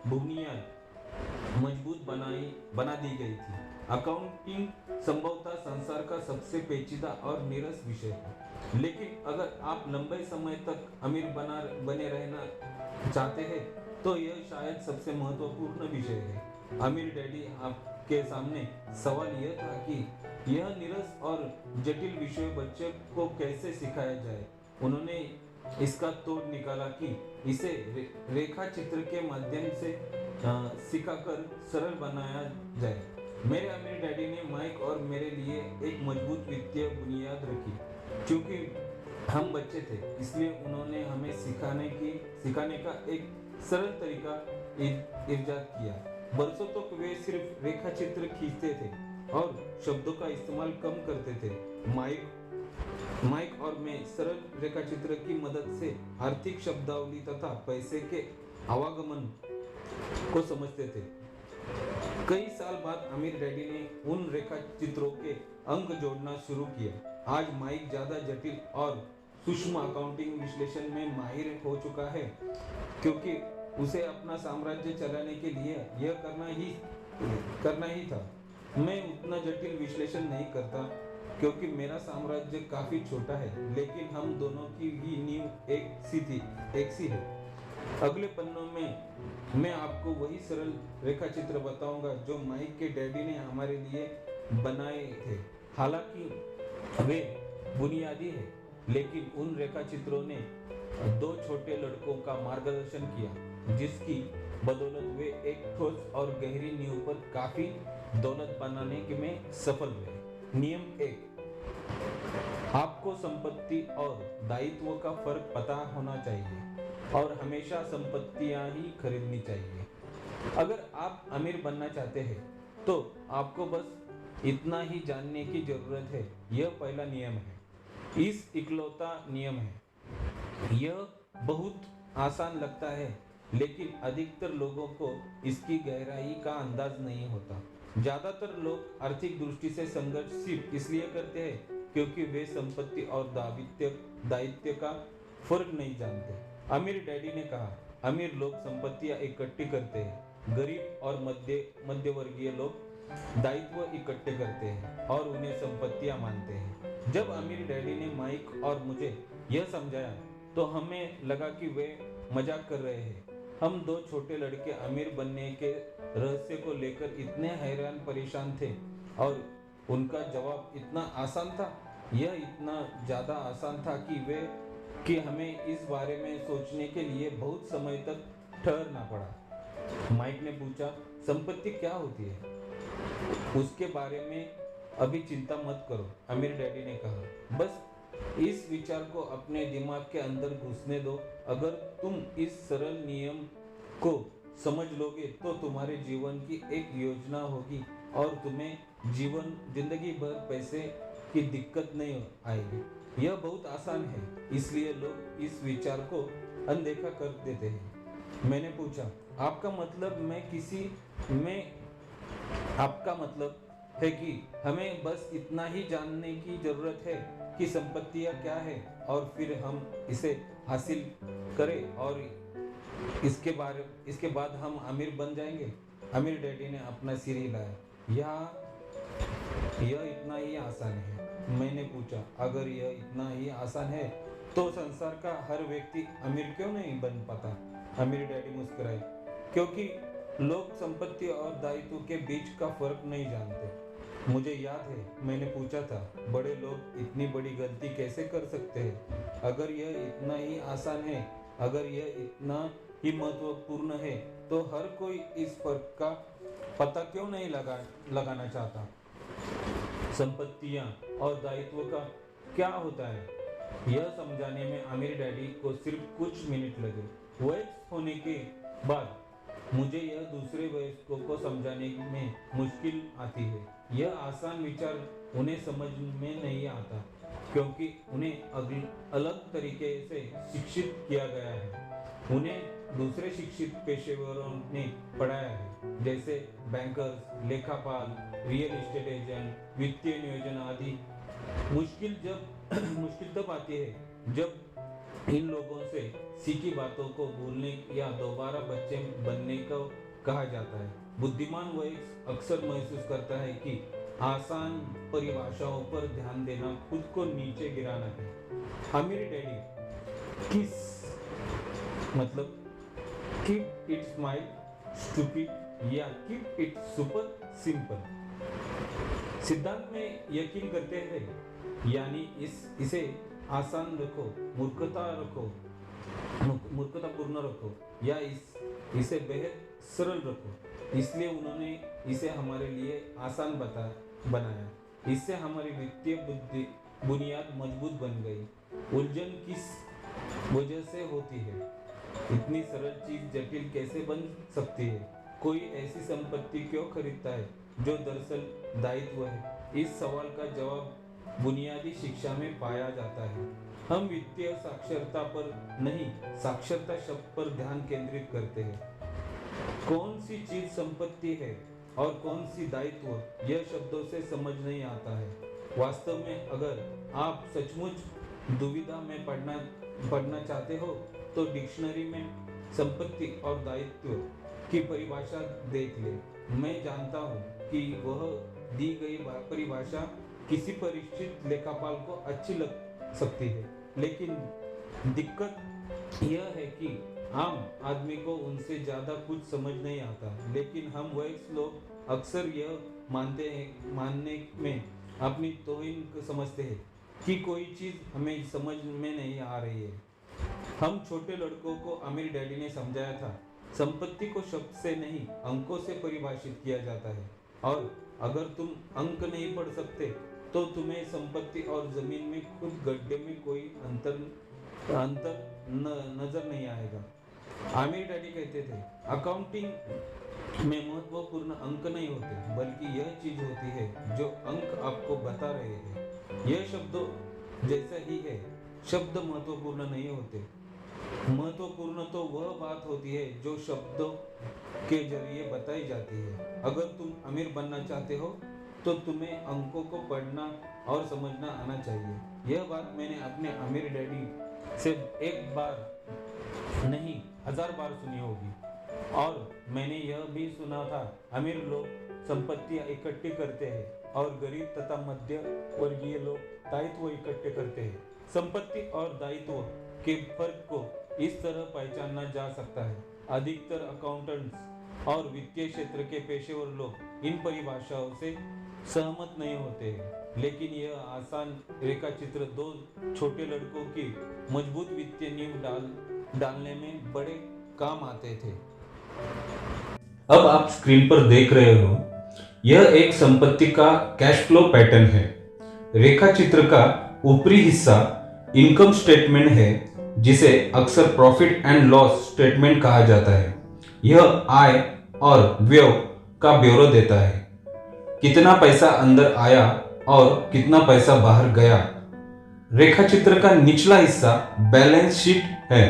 बुनियाद मजबूत बना दी गई थी। अकाउंटिंग संभवतः संसार का सबसे पेचीदा और नीरस विषय है, लेकिन अगर आप लंबे समय तक अमीर बने रहना चाहते हैं तो यह शायद सबसे महत्वपूर्ण विषय है। अमीर डैडी आपके सामने सवाल यह था कि यह नीरस और जटिल विषय बच्चे को कैसे सिखाया जाए। उन्होंने इसका तोड़ निकाला कि इसे रेखा चित्र के माध्यम से सिखाकर सरल बनाया जाए। मेरे अमीर डैडी ने माइक और मेरे लिए एक मजबूत वित्तीय बुनियाद रखी। क्योंकि हम बच्चे थे, इसलिए उन्होंने हमें सिखाने का एक सरल तरीका इजाद किया। बरसों तक वे सिर्फ रेखा चित्र खींचते थे और शब्दों का इस्तेमाल कम करते थे। माइक और मैं सरल रेखा चित्र की मदद से आर्थिक शब्दावली तथा पैसे के आवागमन को समझते थे। कई साल बाद अमीर डैडी ने उन रेखा चित्रों के अंक जोड़ना शुरू किया। आज माइक ज्यादा जटिल और सूक्ष्म अकाउंटिंग विश्लेषण में माहिर हो चुका है, क्योंकि उसे अपना साम्राज्य चलाने के लिए यह करना ही था। मैं उतना जटिल विश्लेषण नहीं करता क्योंकि मेरा साम्राज्य काफी छोटा है, लेकिन हम दोनों की भी नींव एक सी है। अगले पन्नों में मैं आपको वही सरल रेखा चित्र बताऊंगा जो माइक के डैडी ने हमारे लिए बनाए थे। हालांकि वे बुनियादी है, लेकिन उन रेखा चित्रों ने दो छोटे लड़कों का मार्गदर्शन किया, जिसकी बदौलत वे एक ठोस और गहरी नींव पर काफी दौलत बनाने में सफल हुए। नियम 1, आपको संपत्ति और दायित्व का फर्क पता होना चाहिए और हमेशा संपत्तियां ही खरीदनी चाहिए। अगर आप अमीर बनना चाहते हैं तो आपको बस इतना ही जानने की जरूरत है। यह पहला नियम है, इस इकलौता नियम है। यह बहुत आसान लगता है, लेकिन अधिकतर लोगों को इसकी गहराई का अंदाज नहीं होता। ज्यादातर लोग आर्थिक दृष्टि से संघर्ष सिर्फ इसलिए करते हैं क्योंकि वे संपत्ति और दायित्व का फर्क नहीं जानते। अमीर डैडी ने कहा, अमीर लोग संपत्तियां इकट्ठी करते हैं, गरीब और मध्यवर्गीय लोग दायित्व इकट्ठे करते हैं और उन्हें संपत्तियां मानते हैं। जब अमीर डैडी ने माइक और मुझे यह समझाया तो हमें लगा कि वे मजाक कर रहे हैं। हम दो छोटे लड़के अमीर बनने के रहस्य को लेकर इतने हैरान परेशान थे और उनका जवाब इतना आसान था। यह इतना ज्यादा आसान था कि हमें इस बारे में सोचने के लिए बहुत समय तक ठहरना पड़ा। माइक ने पूछा, संपत्ति क्या होती है? उसके बारे में अभी चिंता मत करो, अमीर डैडी ने कहा। बस इस विचार को अपने दिमाग के अंदर घुसने दो। अगर तुम इस सरल नियम को समझ लोगे तो तुम्हारे जीवन की एक योजना होगी और तुम्हें जिंदगी भर पैसे की दिक्कत नहीं आएगी। यह बहुत आसान है, इसलिए लोग इस विचार को अनदेखा कर देते हैं। मैंने पूछा, आपका मतलब है कि हमें बस इतना ही जानने की जरूरत है कि संपत्तियां क्या है और फिर हम इसे हासिल करें और इसके बाद हम अमीर बन जाएंगे? अमीर डैडी ने अपना सिर हिलाया। यह इतना ही आसान है। मैंने पूछा, अगर यह इतना ही आसान है तो संसार का हर व्यक्ति अमीर क्यों नहीं बन पाता? अमीर डैडी मुस्कुराए, क्योंकि लोग संपत्ति और दायित्व के बीच का फर्क नहीं जानते। मुझे याद है, मैंने पूछा था, बड़े लोग इतनी बड़ी गलती कैसे कर सकते हैं? अगर यह इतना ही आसान है, अगर यह इतना ही महत्वपूर्ण है, तो हर कोई इस फर्क का पता क्यों नहीं लगाना चाहता? संपत्तियां और दायित्व का क्या होता है? यह समझाने में अमीर डैडी को सिर्फ कुछ मिनट लगे। वयस्क होने के बाद मुझे यह दूसरे वयस्कों को समझाने में मुश्किल आती है। यह आसान विचार उन्हें समझ में नहीं आता क्योंकि उन्हें अलग तरीके से शिक्षित किया गया है। उन्हें दूसरे शिक्षित पेशेवरों ने पढ़ाया है, जैसे बैंकर्स, लेखापाल, रियल एस्टेट एजेंट, वित्तीय नियोजन आदि। मुश्किल तब आती है जब इन लोगों से सीखी बातों को भूलने या दोबारा बच्चे बनने को कहा जाता है। बुद्धिमान वयस्क अक्सर महसूस करता है कि आसान परिभाषाओं पर ध्यान देना खुद को नीचे गिराना है। हमारे डैडी किस मतलब कीप इट स्माइल स्टूपिड या कीप इट सुपर सिंपल सिद्धांत में यकीन करते हैं, यानी इसे आसान रखो, मूर्खतापूर्ण रखो या इसे बेहद सरल रखो। इसलिए उन्होंने इसे हमारे लिए आसान बनाया। इससे हमारी वित्तीय बुनियाद मजबूत बन गई। उलझन किस वजह से होती है? इतनी सरल चीज जटिल कैसे बन सकती है? कोई ऐसी संपत्ति क्यों खरीदता है जो दरअसल दायित्व है? इस सवाल का जवाब बुनियादी शिक्षा में पाया जाता है। हम वित्तीय साक्षरता पर नहीं, साक्षरता शब्द पर ध्यान केंद्रित करते हैं। कौन सी चीज संपत्ति है और कौन सी दायित्व, यह शब्दों से समझ नहीं आता है। वास्तव में अगर आप सचमुच दुविधा में पढ़ना चाहते हो तो डिक्शनरी में संपत्ति और दायित्व की परिभाषा देख ले। मैं जानता हूँ कि वह दी गई परिभाषा किसी परिचित लेखापाल को अच्छी लग सकती है, लेकिन दिक्कत यह है कि आम आदमी को उनसे ज्यादा कुछ समझ नहीं आता। लेकिन हम वयस्क लोग अक्सर यह मानने में अपनी तौहीन समझते हैं कि कोई चीज हमें समझ में नहीं आ रही है। हम छोटे लड़कों को अमीर डैडी ने समझाया था, संपत्ति को शब्द से नहीं अंकों से परिभाषित किया जाता है, और अगर तुम अंक नहीं पढ़ सकते तो तुम्हें संपत्ति और जमीन में खुद गड्ढे में कोई अंतर नजर नहीं आएगा। आमिर डैडी कहते थे, अकाउंटिंग में महत्वपूर्ण अंक नहीं होते, बल्कि यह चीज होती है जो अंक आपको बता रहे हैं। यह शब्दों जैसा ही है, शब्द महत्वपूर्ण नहीं होते। महत्वपूर्ण तो वह बात होती है जो शब्दों के जरिए बताई जाती है। अगर तुम अमीर बनना चाहते हो तो तुम्हें अंकों को पढ़ना और समझना आना चाहिए। यह बात मैंने अपने अमीर डैडी से एक बार नहीं 1000 बार सुनी होगी। और मैंने यह भी सुना था, अमीर लोग संपत्तियां इकट्ठी करते हैं और गरीब तथा मध्य वर्गीय लोग दायित्व इकट्ठे करते हैं। संपत्ति और दायित्व के फर्क को इस तरह पहचाना जा सकता है। अधिकतर अकाउंटेंट्स और वित्तीय क्षेत्र के पेशेवर लोग इन परिभाषाओं से सहमत नहीं होते हैं, लेकिन यह आसान रेखा चित्र दो छोटे लड़कों की मजबूत वित्तीय नींव डालने में बड़े काम आते थे। अब आप स्क्रीन पर देख रहे हो, यह एक संपत्ति का कैश फ्लो पैटर्न है। रेखा चित्र का ऊपरी हिस्सा इनकम स्टेटमेंट है, जिसे अक्सर प्रॉफिट एंड लॉस स्टेटमेंट कहा जाता है। यह आय और व्यय का ब्यौरा देता है, कितना पैसा अंदर आया और कितना पैसा बाहर गया। रेखा चित्र का निचला हिस्सा बैलेंस शीट है।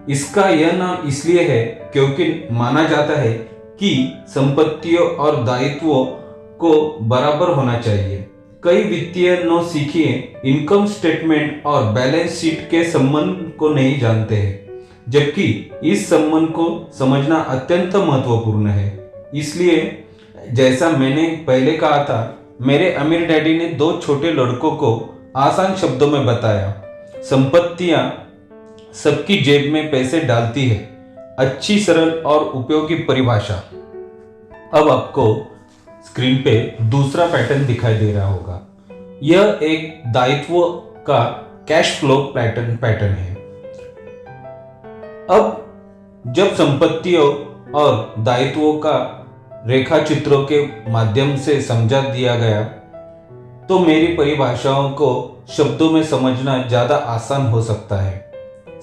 इसका यह नाम इसलिए है क्योंकि माना जाता है कि संपत्तियों और दायित्वों को बराबर होना चाहिए। कई वित्तीय नौसिखिए इनकम स्टेटमेंट और बैलेंस शीट के संबंध को नहीं जानते हैं, जबकि इस संबंध को समझना अत्यंत महत्वपूर्ण है। इसलिए जैसा मैंने पहले कहा था, मेरे अमीर डैडी ने दो छोटे लड़कों को आसान शब्दों में बताया, संपत्तियां सबकी जेब में पैसे डालती है। अच्छी, सरल और उपयोगी परिभाषा। अब आपको स्क्रीन पे दूसरा पैटर्न दिखाई दे रहा होगा। यह एक दायित्व का कैश फ्लो पैटर्न है। अब जब संपत्तियों और दायित्वों का रेखा चित्रों के माध्यम से समझा दिया गया, तो मेरी परिभाषाओं को शब्दों में समझना ज्यादा आसान हो सकता है।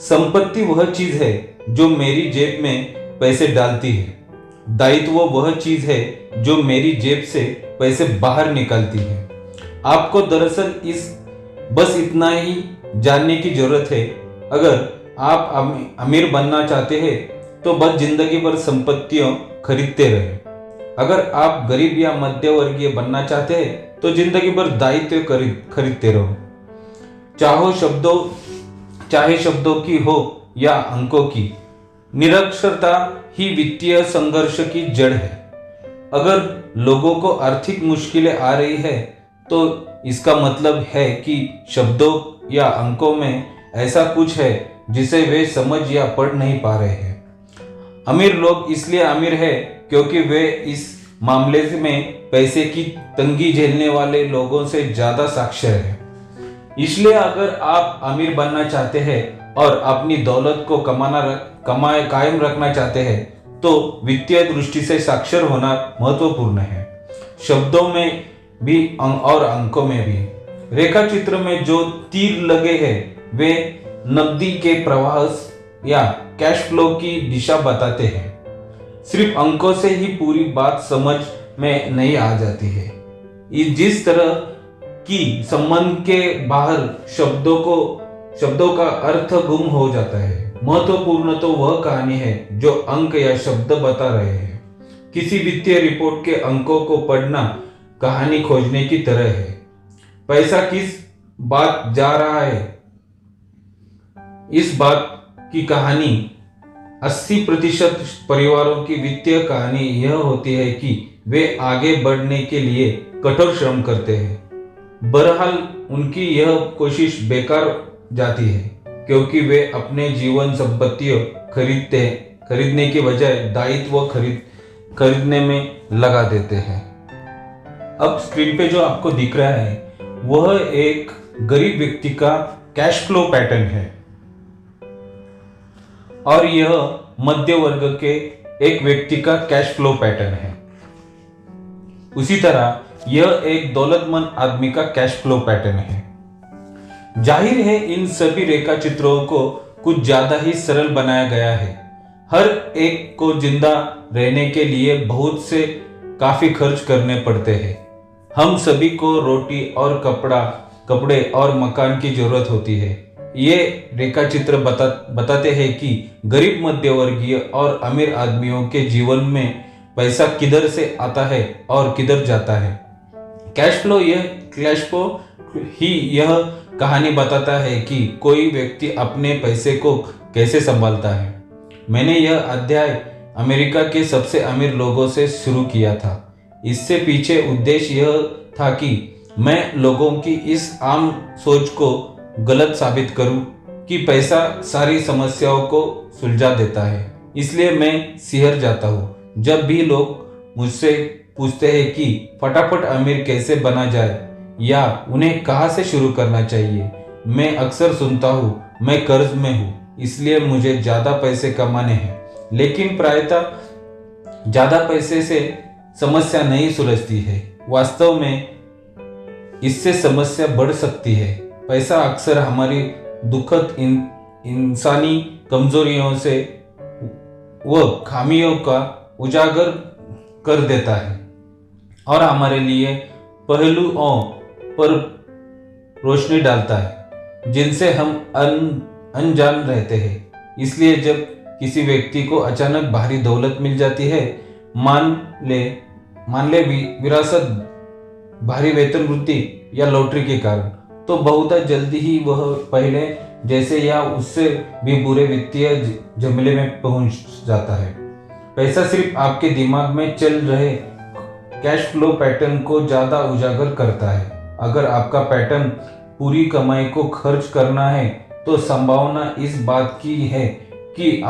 संपत्ति वह चीज है जो मेरी जेब में पैसे डालती है। दायित्व वह चीज है जो मेरी जेब से पैसे बाहर निकालती है। आपको दरअसल बस इतना ही जानने की जरूरत है। अगर आप अमीर बनना चाहते हैं तो बस जिंदगी भर संपत्तियों खरीदते रहे। अगर आप गरीब या मध्य वर्गीय बनना चाहते हैं तो जिंदगी भर दायित्व खरीदते रहो। चाहे शब्दों की हो या अंकों की, निरक्षरता ही वित्तीय संघर्ष की जड़ है। अगर लोगों को आर्थिक मुश्किलें आ रही है तो इसका मतलब है कि शब्दों या अंकों में ऐसा कुछ है जिसे वे समझ या पढ़ नहीं पा रहे हैं। अमीर लोग इसलिए अमीर है क्योंकि वे इस मामले में पैसे की तंगी झेलने वाले लोगों से ज्यादा साक्षर है। इसलिए अगर आप अमीर बनना चाहते हैं और अपनी दौलत को कायम रखना चाहते हैं तो वित्तीय दृष्टि से साक्षर होना महत्वपूर्ण है, शब्दों में भी और अंकों में भी। रेखा चित्र में जो तीर लगे हैं वे नकदी के प्रवाह या कैश फ्लो की दिशा बताते हैं। सिर्फ अंकों से ही पूरी बात समझ में नहीं आ जाती है। जिस तरह की संबंध के बाहर शब्दों का अर्थ गुम हो जाता है। महत्वपूर्ण तो वह कहानी है जो अंक या शब्द बता रहे हैं। किसी वित्तीय रिपोर्ट के अंकों को पढ़ना कहानी खोजने की तरह है। पैसा किस बात जा रहा है, इस बात की कहानी। 80% परिवारों की वित्तीय कहानी यह होती है कि वे आगे बढ़ने के लिए कठोर श्रम करते हैं। बहरहाल उनकी यह कोशिश बेकार जाती है क्योंकि वे अपने जीवन संपत्तियों खरीदने के बजाय दायित्व खरीदने में लगा देते हैं। अब स्क्रीन पे जो आपको दिख रहा है वह एक गरीब व्यक्ति का कैश फ्लो पैटर्न है और यह मध्य वर्ग के एक व्यक्ति का कैश फ्लो पैटर्न है। उसी तरह यह एक दौलतमंद आदमी का कैश फ्लो पैटर्न है। जाहिर है इन सभी रेखा चित्रों को कुछ ज्यादा ही सरल बनाया गया है। हर एक को जिंदा रहने के लिए बहुत से काफी खर्च करने पड़ते हैं। हम सभी को रोटी और कपड़े और मकान की जरूरत होती है। ये रेखा चित्र बताते हैं कि गरीब मध्यवर्गीय और अमीर आदमियों के जीवन में पैसा किधर से आता है और किधर जाता है। कैश फ्लो ही यह कहानी बताता है कि कोई व्यक्ति अपने पैसे को कैसे संभालता है। मैंने यह अध्याय अमेरिका के सबसे अमीर लोगों से शुरू किया था। इससे पीछे उद्देश्य यह था कि मैं लोगों की इस आम सोच को गलत साबित करूं कि पैसा सारी समस्याओं को सुलझा देता है। इसलिए मैं सिहर जाता हूं जब भी लोग मुझसे पूछते हैं कि फटाफट अमीर कैसे बना जाए या उन्हें कहां से शुरू करना चाहिए। मैं अक्सर सुनता हूं मैं कर्ज में हूं इसलिए मुझे ज्यादा पैसे कमाने हैं। लेकिन प्रायतः ज्यादा पैसे से समस्या नहीं सुलझती है। वास्तव में इससे समस्या बढ़ सकती है। पैसा अक्सर हमारी दुखद इंसानी कमजोरियों से व खामियों का उजागर कर देता है और हमारे लिए पहलुओं पर रोशनी डालता है जिनसे हम अनजान रहते हैं। इसलिए जब किसी व्यक्ति को अचानक भारी दौलत मिल जाती है, मान ले विरासत, भारी वेतन वृद्धि या लॉटरी के कारण, तो बहुत जल्दी ही वह पहले जैसे या उससे भी बुरे वित्तीय झमेले में पहुंच जाता है। पैसा सिर्फ आपके दिमाग में चल रहे कैश फ्लो पैटर्न को ज्यादा उजागर करता है। अगर आपका पैटर्न पूरी कमाई को खर्च करना है तो संभावना इस बात की है कि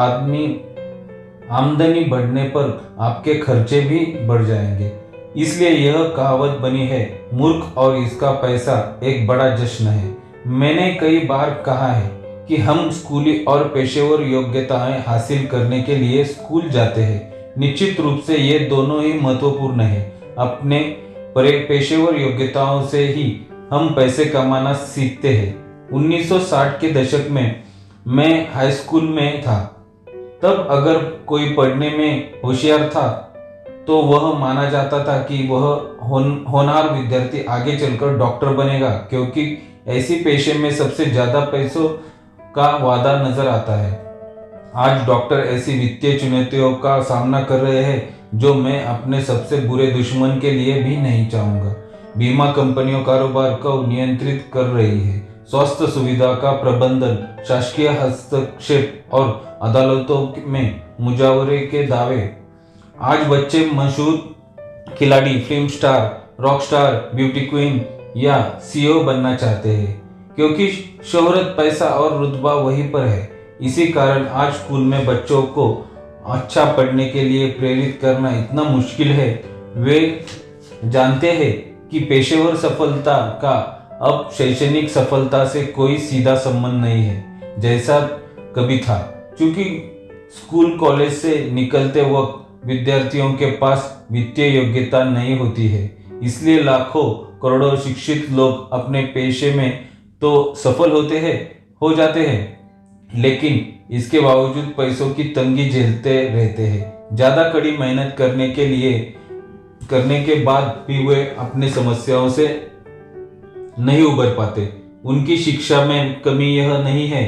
आमदनी बढ़ने पर आपके खर्चे भी बढ़ जाएंगे। इसलिए यह कहावत बनी है, मूर्ख और इसका पैसा एक बड़ा जश्न है। मैंने कई बार कहा है कि हम स्कूली और पेशेवर योग्यताएं हासिल करने के लिए स्कूल जाते हैं। निश्चित रूप से ये दोनों ही महत्वपूर्ण है। अपने पेशेवर योग्यताओं से ही हम पैसे कमाना सीखते हैं। 1960 के दशक में मैं हाई स्कूल में था। तब अगर कोई पढ़ने में होशियार था तो वह माना जाता था कि वह होनहार विद्यार्थी आगे चलकर डॉक्टर बनेगा, क्योंकि ऐसी पेशे में सबसे ज्यादा पैसों का वादा नजर आता है। आज डॉक्टर ऐसी वित्तीय चुनौतियों का सामना कर रहे हैं जो मैं अपने सबसे बुरे दुश्मन के लिए भी नहीं चाहूंगा। बीमा कंपनियों कारोबार को नियंत्रित कर रही है, स्वास्थ्य सुविधा का प्रबंधन, शासकीय हस्तक्षेप और अदालतों में मुजावरे के दावे। आज बच्चे मशहूर खिलाड़ी, film star, rock star, beauty queen या सीईओ बनना चाहते हैं, क्योंकि शोहरत, पैसा और रुतबा वहीं पर है। इसी कारण आज स्कूल में बच्चों को अच्छा पढ़ने के लिए प्रेरित करना इतना मुश्किल है। वे जानते हैं कि पेशेवर सफलता का अब शैक्षणिक सफलता से कोई सीधा संबंध नहीं है, जैसा कभी था। क्योंकि स्कूल कॉलेज से निकलते वक्त विद्यार्थियों के पास वित्तीय योग्यता नहीं होती है, इसलिए लाखों करोड़ों शिक्षित लोग अपने पेशे में तो सफल हो जाते हैं, लेकिन इसके बावजूद पैसों की तंगी झेलते रहते हैं। ज्यादा कड़ी मेहनत करने के बाद भी वे अपने समस्याओं से नहीं उबर पाते। उनकी शिक्षा में कमी यह नहीं है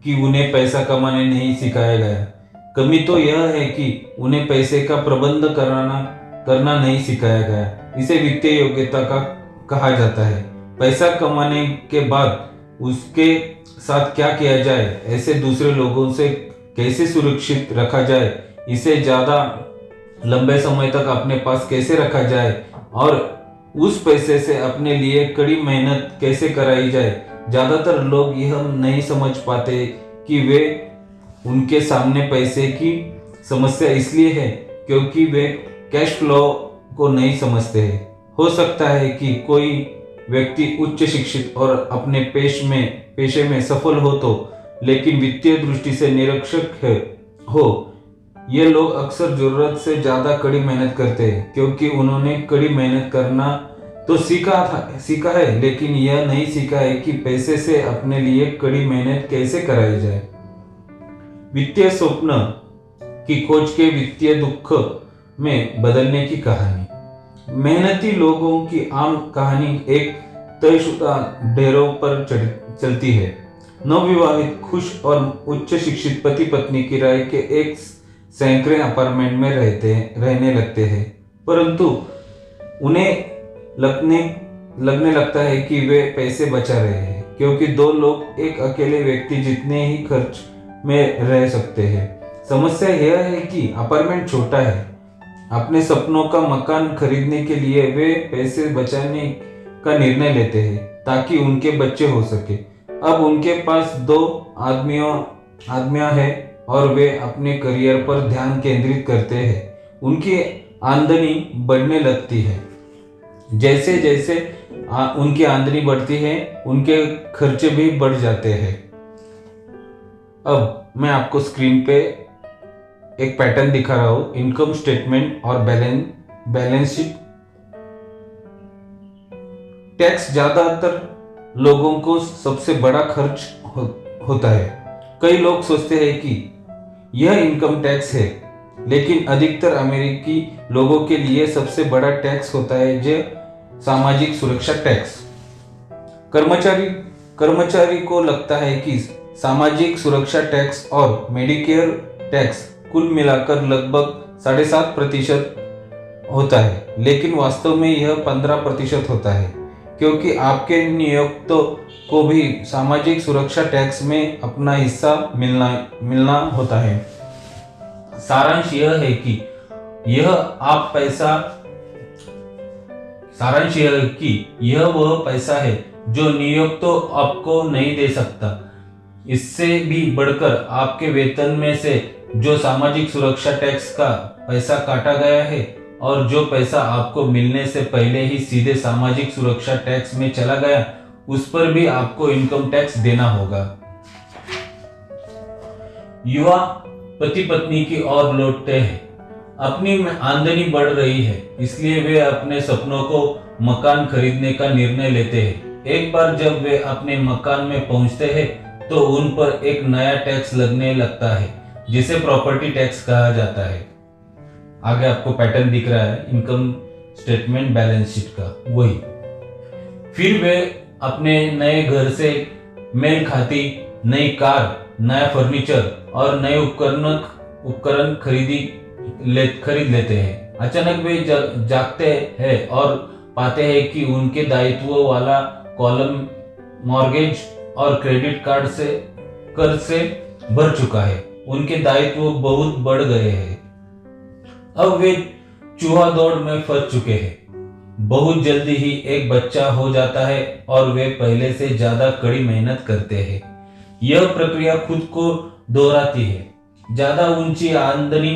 कि उन्हें पैसा कमाने नहीं सिखाया गया, कमी तो यह है कि उन्हें पैसे का प्रबंध करना नहीं सिखाया गया। इसे वित्तीय योग्यता का कहा जाता है। पैसा कमाने के बाद उसके साथ क्या किया जाए, ऐसे दूसरे लोगों से कैसे सुरक्षित रखा जाए, इसे ज्यादा लंबे समय तक अपने पास कैसे रखा जाए और उस पैसे से अपने लिए कड़ी मेहनत कैसे कराई जाए। ज्यादातर लोग यह नहीं समझ पाते कि वे उनके सामने पैसे की समस्या इसलिए है क्योंकि वे कैश फ्लो को नहीं समझते हैं। हो सकता है कि कोई व्यक्ति उच्च शिक्षित और अपने पेशे में सफल हो तो, लेकिन वित्तीय दृष्टि से निरक्षर हो। ये लोग अक्सर जरूरत से ज्यादा कड़ी मेहनत करते हैं, क्योंकि उन्होंने कड़ी मेहनत करना तो सीखा है, लेकिन यह नहीं सीखा है कि पैसे से अपने लिए कड़ी मेहनत कैसे कराई जाए। वित्तीय स्वप्न की खोज के वित्तीय दुख में बदलने की कहानी। मेहनती लोगों की आम कहानी एक तयशुदा ढेरों पर चलती है। नवविवाहित, खुश और उच्च शिक्षित पति पत्नी किराए के एक सैकड़े अपार्टमेंट में रहने लगते हैं, परंतु उन्हें लगने लगता है कि वे पैसे बचा रहे हैं, क्योंकि दो लोग एक अकेले व्यक्ति जितने ही खर्च में रह सकते हैं। समस्या यह है कि अपार्टमेंट छोटा है। अपने सपनों का मकान खरीदने के लिए वे पैसे बचाने का निर्णय लेते हैं ताकि उनके बच्चे हो सके। अब उनके पास 2 आदमियां हैं और वे अपने करियर पर ध्यान केंद्रित करते हैं। उनकी आमदनी बढ़ने लगती है। जैसे जैसे उनकी आमदनी बढ़ती है, उनके खर्चे भी बढ़ जाते हैं। अब मैं आपको स्क्रीन पे एक पैटर्न दिखा रहा हूं, इनकम स्टेटमेंट और बैलेंस शीट। टैक्स ज्यादातर लोगों को सबसे बड़ा खर्च होता है। कई लोग सोचते हैं कि यह इनकम टैक्स है, लेकिन अधिकतर अमेरिकी लोगों के लिए सबसे बड़ा टैक्स होता है जो सामाजिक सुरक्षा टैक्स। कर्मचारी को लगता है कि सामाजिक सुरक्षा टैक्स और मेडिकेयर टैक्स कुल मिलाकर लगभग 7.5% होता है, लेकिन वास्तव में यह 15% होता है, क्योंकि आपके नियोक्तों को भी सामाजिक सुरक्षा टैक्स में अपना हिस्सा मिलना होता है। सारांश यह है कि यह वह पैसा है जो नियोक्ता आपको नहीं दे सकता। इससे भी बढ़कर आपके वेतन में से जो सामाजिक सुरक्षा टैक्स का पैसा काटा गया है और जो पैसा आपको मिलने से पहले ही सीधे सामाजिक सुरक्षा टैक्स में चला गया, उस पर भी आपको इनकम टैक्स देना होगा। युवा पति पत्नी की ओर लौटते हैं। अपनी आमदनी बढ़ रही है, इसलिए वे अपने सपनों को मकान खरीदने का निर्णय लेते हैं। एक बार जब वे अपने मकान में पहुंचते हैं तो उन पर एक नया टैक्स लगने लगता है, जिसे प्रॉपर्टी टैक्स कहा जाता है। आगे आपको पैटर्न दिख रहा है इनकम स्टेटमेंट बैलेंस शीट का, वही। फिर वे अपने नए घर से मेल खाती नई कार, नया फर्नीचर और नए उपकरण खरीद लेते हैं। अचानक वे जागते हैं और पाते हैं कि उनके दायित्वों वाला कॉलम मॉर्गेज और क्रेडिट कार्ड से कर्ज से भर चुका है। उनके दायित्व बहुत बढ़ गए हैं। अब वे चूहा दौड़ में फंस चुके हैं। बहुत जल्दी ही एक बच्चा हो जाता है और वे पहले से ज्यादा कड़ी मेहनत करते हैं। यह प्रक्रिया खुद को दोहराती है। ज्यादा ऊंची आमदनी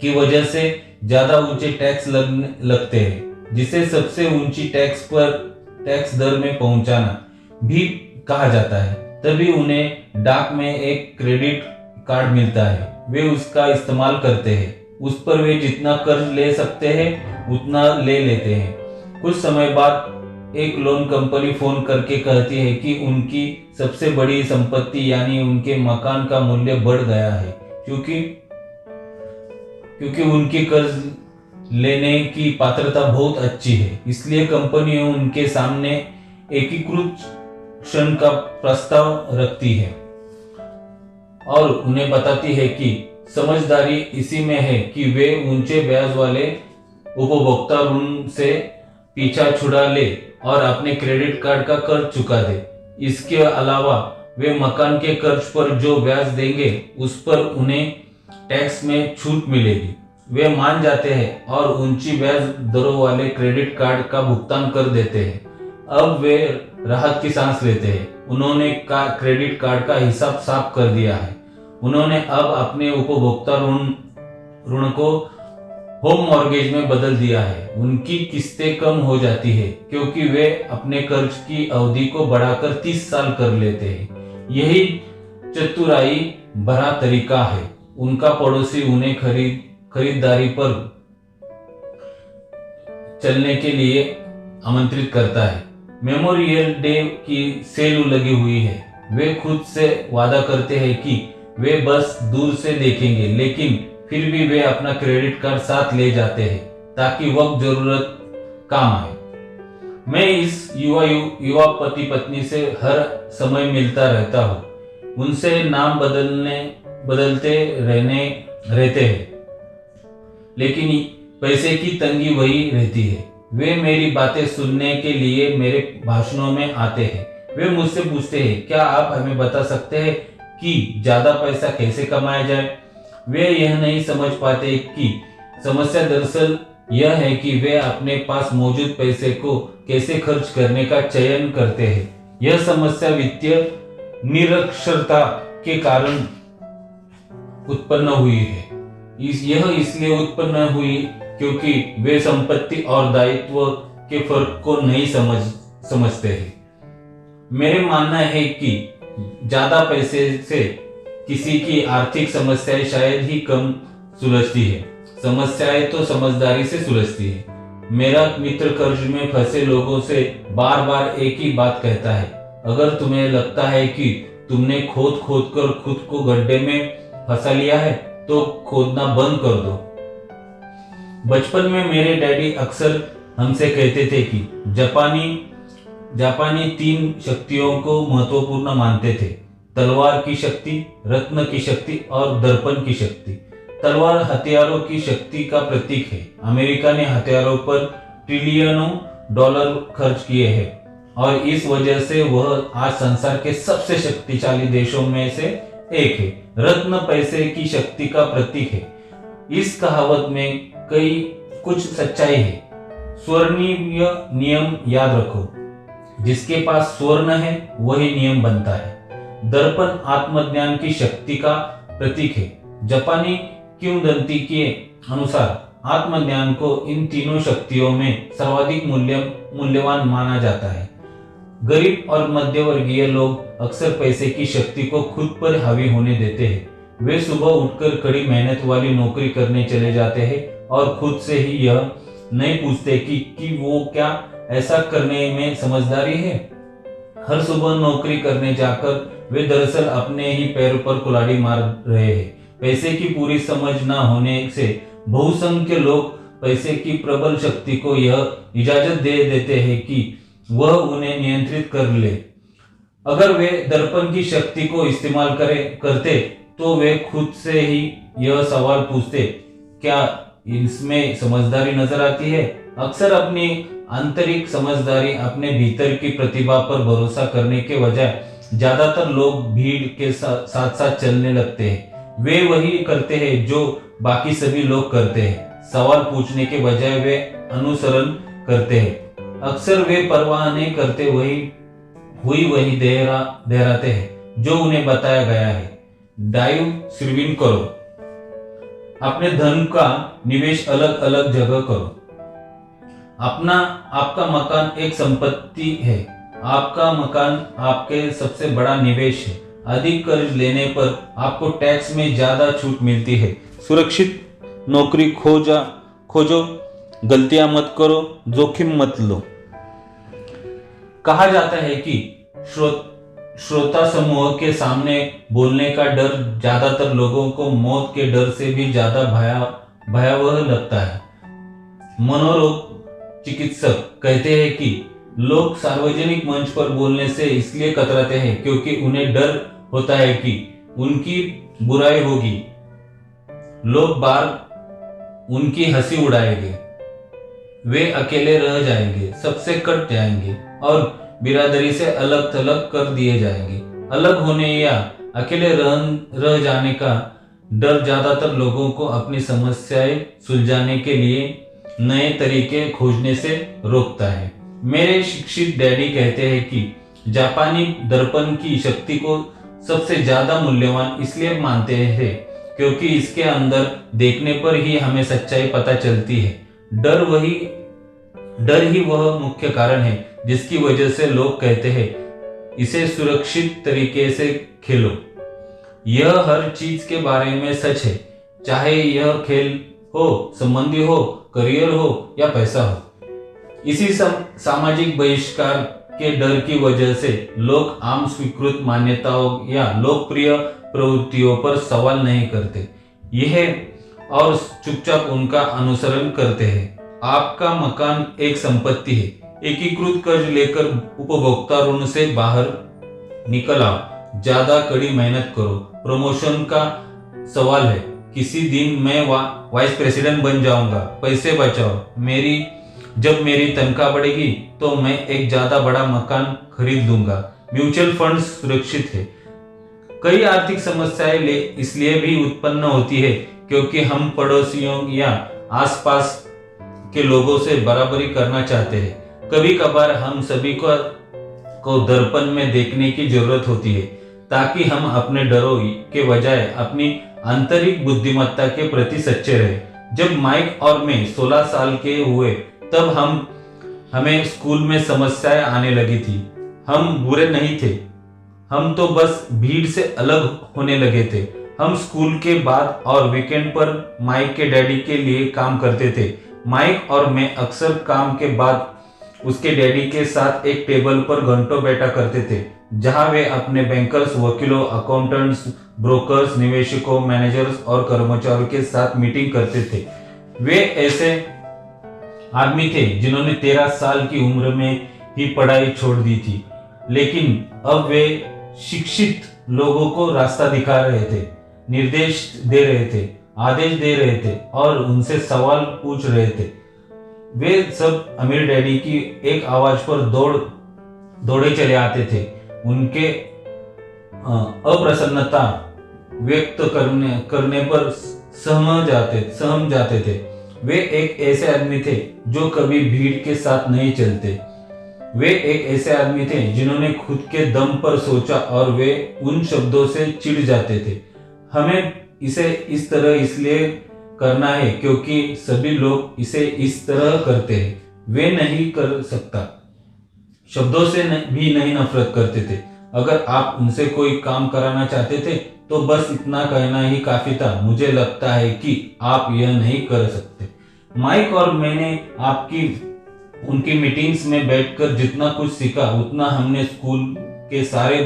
की वजह से ज्यादा ऊंचे टैक्स लगते हैं, जिसे सबसे ऊंची टैक्स दर में पहुंचाना भी कहा जाता है। तभी उन्हें डाक में एक क्रेडिट कार्ड मिलता है। वे उसका इस्तेमाल करते हैं। उस पर वे जितना कर्ज ले सकते हैं उतना ले लेते हैं। कुछ समय बाद एक लोन कंपनी फोन करके कहती है कि उनकी सबसे बड़ी संपत्ति यानी उनके मकान का मूल्य बढ़ गया है, क्योंकि उनकी कर्ज लेने की पात्रता बहुत अच्छी है। इसलिए कंपनी उनके सामने एकीकृत ऋण का प्रस्ताव रखती है और उन्हें बताती है कि समझदारी इसी में है कि वे ऊंचे ब्याज वाले उपभोक्ता ऋण से पीछा छुड़ा ले और अपने क्रेडिट कार्ड का कर्ज चुका दे। इसके अलावा वे मकान के कर्ज पर जो ब्याज देंगे उस पर उन्हें टैक्स में छूट मिलेगी। वे मान जाते हैं और ऊंची ब्याज दरों वाले क्रेडिट कार्ड का भुगतान कर देते हैं। अब वे राहत की सांस लेते हैं। उन्होंने क्रेडिट कार्ड का हिसाब साफ कर दिया है। उन्होंने अब अपने उपभोक्ता ऋण को होम मॉर्गेज में बदल दिया है। उनकी किस्तें कम हो जाती है क्योंकि वे अपने कर्ज की अवधि को बढ़ाकर 30 साल कर लेते हैं। यही चतुराई भरा तरीका है। उनका पड़ोसी उन्हें खरीदारी पर चलने के लिए आमंत्रित करता है। मेमोरियल डे की सेल लगी हुई है। वे खुद से वादा करते हैं कि वे बस दूर से देखेंगे, लेकिन फिर भी वे अपना क्रेडिट कार्ड साथ ले जाते हैं ताकि वक्त जरूरत काम आए। मैं इस युवा पति पत्नी से हर समय मिलता रहता हूँ। उनसे नाम बदलते रहते हैं, लेकिन पैसे की तंगी वही रहती है। वे मेरी बातें सुनने के लिए मेरे भाषणों में आते हैं। वे मुझसे पूछते हैं, क्या आप हमें बता सकते हैं कि ज्यादा पैसा कैसे कमाया जाए? वे यह नहीं समझ पाते कि समस्या दरअसल यह है कि वे अपने पास मौजूद पैसे को कैसे खर्च करने का चयन करते हैं। यह समस्या वित्तीय निरक्षरता के कारण उत्पन्न हुई है। यह इसलिए उत्पन्न हुई क्योंकि वे संपत्ति और दायित्व के फर्क को नहीं समझते हैं। मेरे मानना है कि ज्यादा पैसे से किसी की आर्थिक समस्याएं शायद ही कम सुलझती है। समस्याएं तो समझदारी से सुलझती है। मेरा मित्र कर्ज में फंसे लोगों से बार बार एक ही बात कहता है, अगर तुम्हें लगता है कि तुमने खोद कर खुद को गड्ढे में फंसा लिया है तो खोदना बंद कर दो। बचपन में मेरे डैडी अक्सर हमसे कहते थे कि जापानी 3 शक्तियों को महत्वपूर्ण मानते थे, तलवार की शक्ति, रत्न की शक्ति और दर्पण की शक्ति। तलवार हथियारों की शक्ति का प्रतीक है। अमेरिका ने हथियारों पर ट्रिलियनों डॉलर खर्च किए हैं और इस वजह से वह आज संसार के सबसे शक्तिशाली देशों में से एक है। रत्न पैसे की शक्ति का प्रतीक है। इस कहावत में कुछ सच्चाई है। स्वर्णीय नियम याद रखो, जिसके पास स्वर्ण है वही नियम बनता है। दर्पण आत्मज्ञान की शक्ति का प्रतीक है। जापानी किंवदंती के अनुसार आत्मज्ञान को इन तीनों शक्तियों में सर्वाधिक मूल्यवान माना जाता है। गरीब और मध्यवर्गीय लोग अक्सर पैसे की शक्ति को खुद पर हावी होने देते हैं। वे सुबह उठकर कड़ी मेहनत वाली नौकरी करने चले जाते हैं और खुद से ही यह नहीं पूछते कि वो क्या ऐसा करने में समझदारी है। हर सुबह नौकरी करने जाकर वे दरअसल अपने ही पैरों पर कुल्हाड़ी मार रहे हैं। पैसे की पूरी समझ न होने से बहुसंख्य लोग पैसे की प्रबल शक्ति को यह इजाजत दे देते हैं कि वह उन्हें नियंत्रित कर ले। अगर वे दर्पण की शक्ति को इस्तेमाल करते तो वे खुद से ही यह सवाल पूछते, क्या इसमें समझदारी नजर आती है? अक्सर अपनी आंतरिक समझदारी, अपने भीतर की प्रतिभा पर भरोसा करने के बजाय ज्यादातर लोग भीड़ के साथ साथ चलने लगते हैं। वे वही करते हैं जो बाकी सभी लोग करते हैं। सवाल पूछने के बजाय वे अनुसरण करते हैं। अक्सर वे परवाह नहीं करते वही दोहराते हैं जो उन्हें बताया गया है। डाइव सर्विंग करो। अपने धन का निवेश अलग अलग जगह करो। आपका मकान एक संपत्ति है। आपका मकान आपके सबसे बड़ा निवेश है। अधिक कर्ज लेने पर आपको टैक्स में ज्यादा छूट मिलती है। सुरक्षित नौकरी खोजो, गलतियां मत करो, जोखिम मत लो। कहा जाता है कि श्रोता समूह के सामने बोलने का डर ज्यादातर लोगों को मौत के डर से भी ज्यादा भयावह लगता है। मनोरोग चिकित्सक कहते हैं कि लोग सार्वजनिक मंच पर बोलने से इसलिए कतराते हैं क्योंकि उन्हें डर होता है कि उनकी बुराई होगी, लोग बार उनकी हंसी उड़ाएंगे, वे अकेले रह जाएंगे, सबसे कट जाएंगे और बिरादरी से अलग थलग कर दिए जाएंगे। अलग होने या अकेले रह जाने का डर ज्यादातर लोगों को अपनी समस्याएं सुलझाने के लिए नए तरीके खोजने से रोकता है। मेरे शिक्षित डैडी कहते हैं कि जापानी दर्पण की शक्ति को सबसे ज्यादा मूल्यवान इसलिए मानते हैं क्योंकि इसके अंदर देखने पर ही हमें सच्चाई पता चलती है। डर ही वह मुख्य कारण है जिसकी वजह से लोग कहते हैं इसे सुरक्षित तरीके से खेलो। यह हर चीज के बारे में सच है, चाहे यह खेल हो, संबंधी हो, करियर हो या पैसा हो। इसी सामाजिक बहिष्कार के डर की वजह से लोग आम स्वीकृत मान्यताओं या लोकप्रिय प्रवृत्तियों पर सवाल नहीं करते, यह और चुपचाप उनका अनुसरण करते हैं। आपका मकान एक संपत्ति है। एकीकृत कर्ज लेकर उपभोक्ता ऋण से बाहर निकल आओ। ज्यादा कड़ी मेहनत करो। प्रमोशन का सवाल है, किसी दिन मैं वाइस प्रेसिडेंट बन जाऊंगा। पैसे बचाओ। जब मेरी तनख्वाह बढ़ेगी तो मैं एक ज्यादा बड़ा मकान खरीद लूंगा। म्यूचुअल फंड सुरक्षित है। कई आर्थिक समस्याएं इसलिए भी उत्पन्न होती है क्योंकि हम पड़ोसियों या आसपास के लोगों से बराबरी करना चाहते हैं। कभी कभार हम सभी को दर्पण में देखने की जरूरत होती है ताकि हम अपने डरों के बजाय अपनी आंतरिक बुद्धिमत्ता के प्रति सच्चे रहे। जब माइक और मैं 16 साल के हुए तब हमें स्कूल में समस्याएं आने लगी थी। हम बुरे नहीं थे, हम तो बस भीड़ से अलग होने लगे थे। हम स्कूल के बाद और वीकेंड पर माइक के डैडी के लिए काम करते थे। माइक और मैं अक्सर काम के बाद उसके डैडी के साथ एक टेबल पर घंटों बैठा करते थे जहां वे अपने बैंकर्स, वकीलों, अकाउंटेंट्स, ब्रोकर्स, निवेशकों, मैनेजर्स और कर्मचारियों के साथ मीटिंग करते थे। वे ऐसे आदमी थे जिन्होंने 13 साल की उम्र में ही पढ़ाई छोड़ दी थी, लेकिन अब वे शिक्षित लोगों को रास्ता दिखा रहे थे, निर्देश दे रहे थे, आदेश दे रहे थे और उनसे सवाल पूछ रहे थे। वे सब अमीर डैडी की एक आवाज पर दौड़े चले आते थे। उनके अप्रसन्नता व्यक्त करने पर सहम जाते थे। वे एक ऐसे आदमी थे जो कभी भीड़ के साथ नहीं चलते। वे एक ऐसे आदमी थे जिन्होंने खुद के दम पर सोचा और वे उन शब्दों से चिढ़ जाते थे। हमें इसे इस तरह इसलिए करना है क्योंकि सभी लोग इसे इस तरह करते हैं। वे नहीं कर सकता शब्दों से भी नहीं नफरत करते थे। अगर आप उनसे कोई काम कराना चाहते थे तो बस इतना कहना ही काफी था, मुझे लगता है कि आप यह नहीं कर सकते। माइक और मैंने उनकी मीटिंग्स में बैठकर जितना कुछ सीखा उतना हमने स्कूल के सारे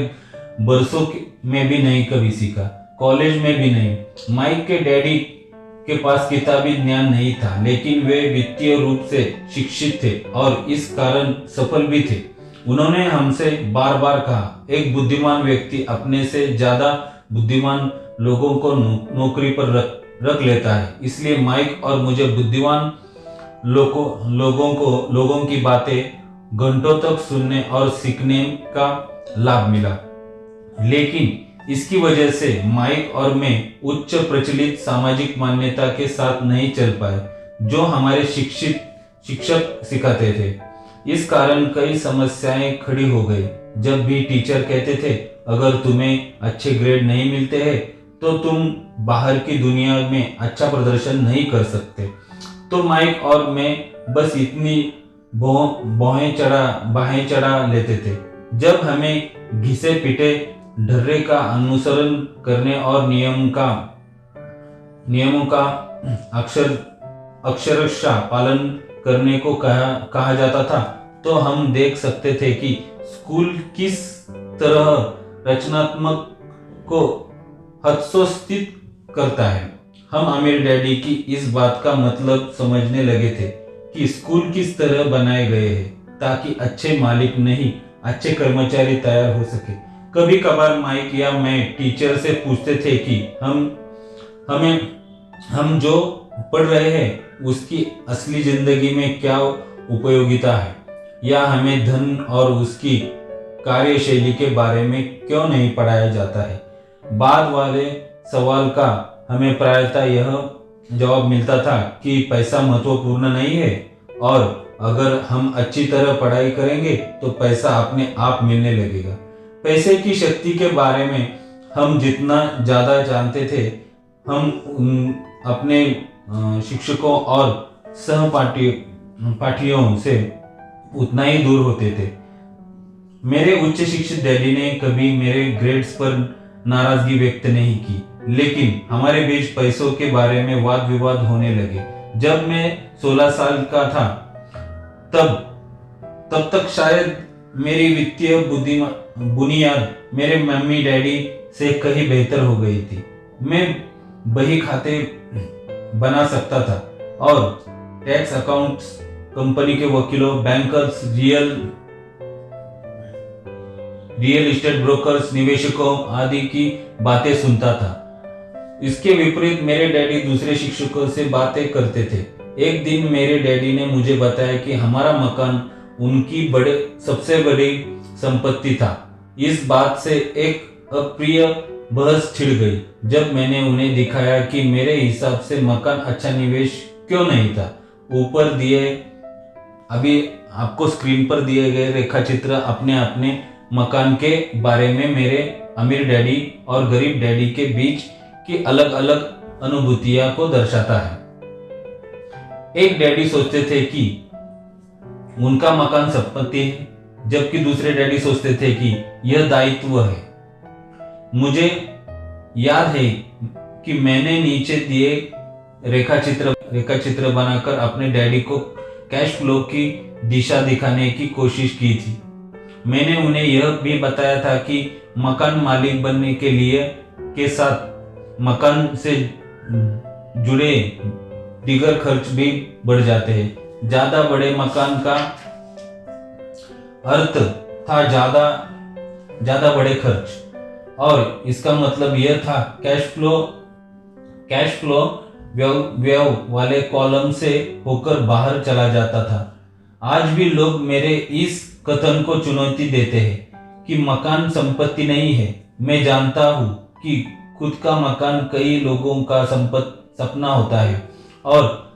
बरसों में भी नहीं कभी सीखा, कॉलेज में भी नहीं। माइक के डैडी के पास किताबी ज्ञान नहीं था, लेकिन वे वित्तीय रूप से शिक्षित थे और इस कारण सफल भी थे। उन्होंने हमसे बार बार कहा, एक बुद्धिमान व्यक्ति अपने से ज्यादा बुद्धिमान लोगों को नौकरी पर रख लेता है। इसलिए माइक और मुझे बुद्धिमान लोगों की बातें घंटों तक सुनने और सीखने का लाभ मिला। लेकिन इसकी वजह से माइक और मैं उच्च प्रचलित सामाजिक मान्यता के साथ नहीं चल पाए। जो हमारे शिक्षक सिखाते थे। इस कारण कई समस्याएं खड़ी हो गई। जब भी टीचर कहते थे अगर तुम्हें अच्छे ग्रेड नहीं मिलते हैं तो तुम बाहर की दुनिया में अच्छा प्रदर्शन नहीं कर सकते, तो माइक और मैं बस इतनी बाहें चढ़ा लेते थे। जब हमें घिसे पिटे ढर्रे का अनुसरण करने और नियमों का अक्षरशः पालन करने को कहा जाता था, तो हम देख सकते थे कि स्कूल किस तरह रचनात्मक को हतोत्साहित करता है। हम अमीर डैडी की इस बात का मतलब समझने लगे थे कि स्कूल किस तरह बनाए गए हैं ताकि अच्छे मालिक नहीं अच्छे कर्मचारी तैयार हो सके। कभी कभार माइक या मैं टीचर से पूछते थे कि हम जो पढ़ रहे हैं उसकी असली जिंदगी में क्या उपयोगिता है, या हमें धन और उसकी कार्यशैली के बारे में क्यों नहीं पढ़ाया जाता है। बाद वाले सवाल का हमें प्रायतः यह जवाब मिलता था कि पैसा महत्वपूर्ण नहीं है और अगर हम अच्छी तरह पढ़ाई करेंगे तो पैसा अपने आप मिलने लगेगा। पैसे की शक्ति के बारे में हम जितना ज़्यादा जानते थे, हम अपने शिक्षकों और सहपाठियों से उतना ही दूर होते थे। मेरे उच्च शिक्षित डैडी ने कभी मेरे ग्रेड्स पर नाराजगी व्यक्त नहीं की, लेकिन हमारे बीच पैसों के बारे में वाद विवाद होने लगे। जब मैं 16 साल का था तब तक शायद मेरी वित्तीय बुनियाद मेरे मम्मी डैडी से कहीं बेहतर हो गई थी। मैं बही खाते बना सकता था और टैक्स अकाउंट्स, कंपनी के वकीलों, बैंकर्स, रियल एस्टेट ब्रोकर्स, निवेशकों आदि की बातें सुनता था। इसके विपरीत मेरे डैडी दूसरे शिक्षकों से बातें करते थे। एक दिन मेरे डैडी ने मुझे बताया कि हमारा मकान उनकी सबसे बड़ी संपत्ति था। इस बात से एक अप्रिय बहस छिड़ गई जब मैंने उन्हें दिखाया कि मेरे हिसाब से मकान अच्छा निवेश क्यों नहीं था। ऊपर दिए अभी आपको स्क्रीन पर दिए गए रेखाचित्र अपने मकान के बारे में मेरे अमीर डैडी और गरीब डैडी के बीच की अलग अलग अनुभूतियां को दर्शाता है। एक डैडी सोचते थे कि उनका मकान संपत्ति है, जबकि दूसरे डैडी सोचते थे कि यह दायित्व है। मुझे याद है कि मैंने नीचे दिए रेखाचित्र बनाकर अपने डैडी को कैश फ्लो की दिशा दिखाने की कोशिश की थी। मैंने उन्हें यह भी बताया था कि मकान मालिक बनने के साथ मकान से जुड़े दीगर खर्च भी बढ़ जाते हैं। ज्यादा बड़े मकान का अर्थ था ज्यादा बड़े खर्च, और इसका मतलब यह था कैश फ्लो व्यय वाले कॉलम से होकर बाहर चला जाता था। आज भी लोग मेरे इस कथन को चुनौती देते हैं कि मकान संपत्ति नहीं है। मैं जानता हूँ कि खुद का मकान कई लोगों का सपना होता है और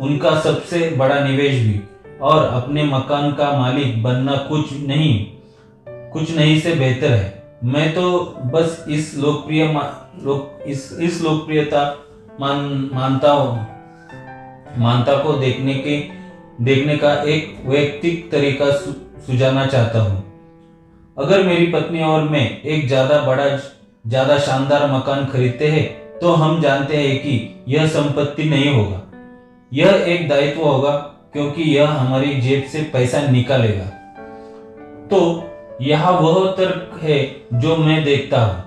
उनका सबसे बड़ा निवेश भी, और अपने मकान का मालिक बनना कुछ नहीं से बेहतर है। मैं तो बस इस लोकप्रियता मानता को देखने का एक वैयक्तिक तरीका सुझाना चाहता हूँ। अगर मेरी पत्नी और मैं एक ज्यादा शानदार मकान खरीदते हैं तो हम जानते हैं कि यह संपत्ति नहीं होगा, यह एक दायित्व होगा, क्योंकि यह हमारी जेब से पैसा निकालेगा। तो यह वह तर्क है जो मैं देखता हूँ।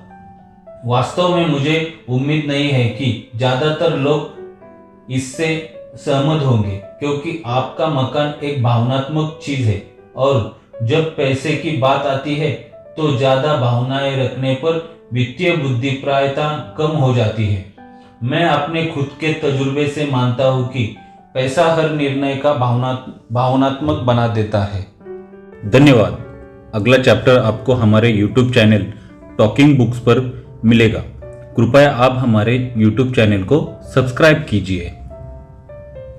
वास्तव में मुझे उम्मीद नहीं है कि ज्यादातर लोग इससे सहमत होंगे, क्योंकि आपका मकान एक भावनात्मक चीज है और जब पैसे की बात आती है तो ज्यादा भावनाएं रखने पर वित्तीय बुद्धि प्रायतः कम हो जाती है। मैं अपने खुद के तजुर्बे से मानता हूं कि पैसा हर निर्णय का भावनात्मक बना देता है। धन्यवाद। अगला चैप्टर आपको हमारे YouTube चैनल टॉकिंग बुक्स पर मिलेगा। कृपया आप हमारे YouTube चैनल को सब्सक्राइब कीजिए।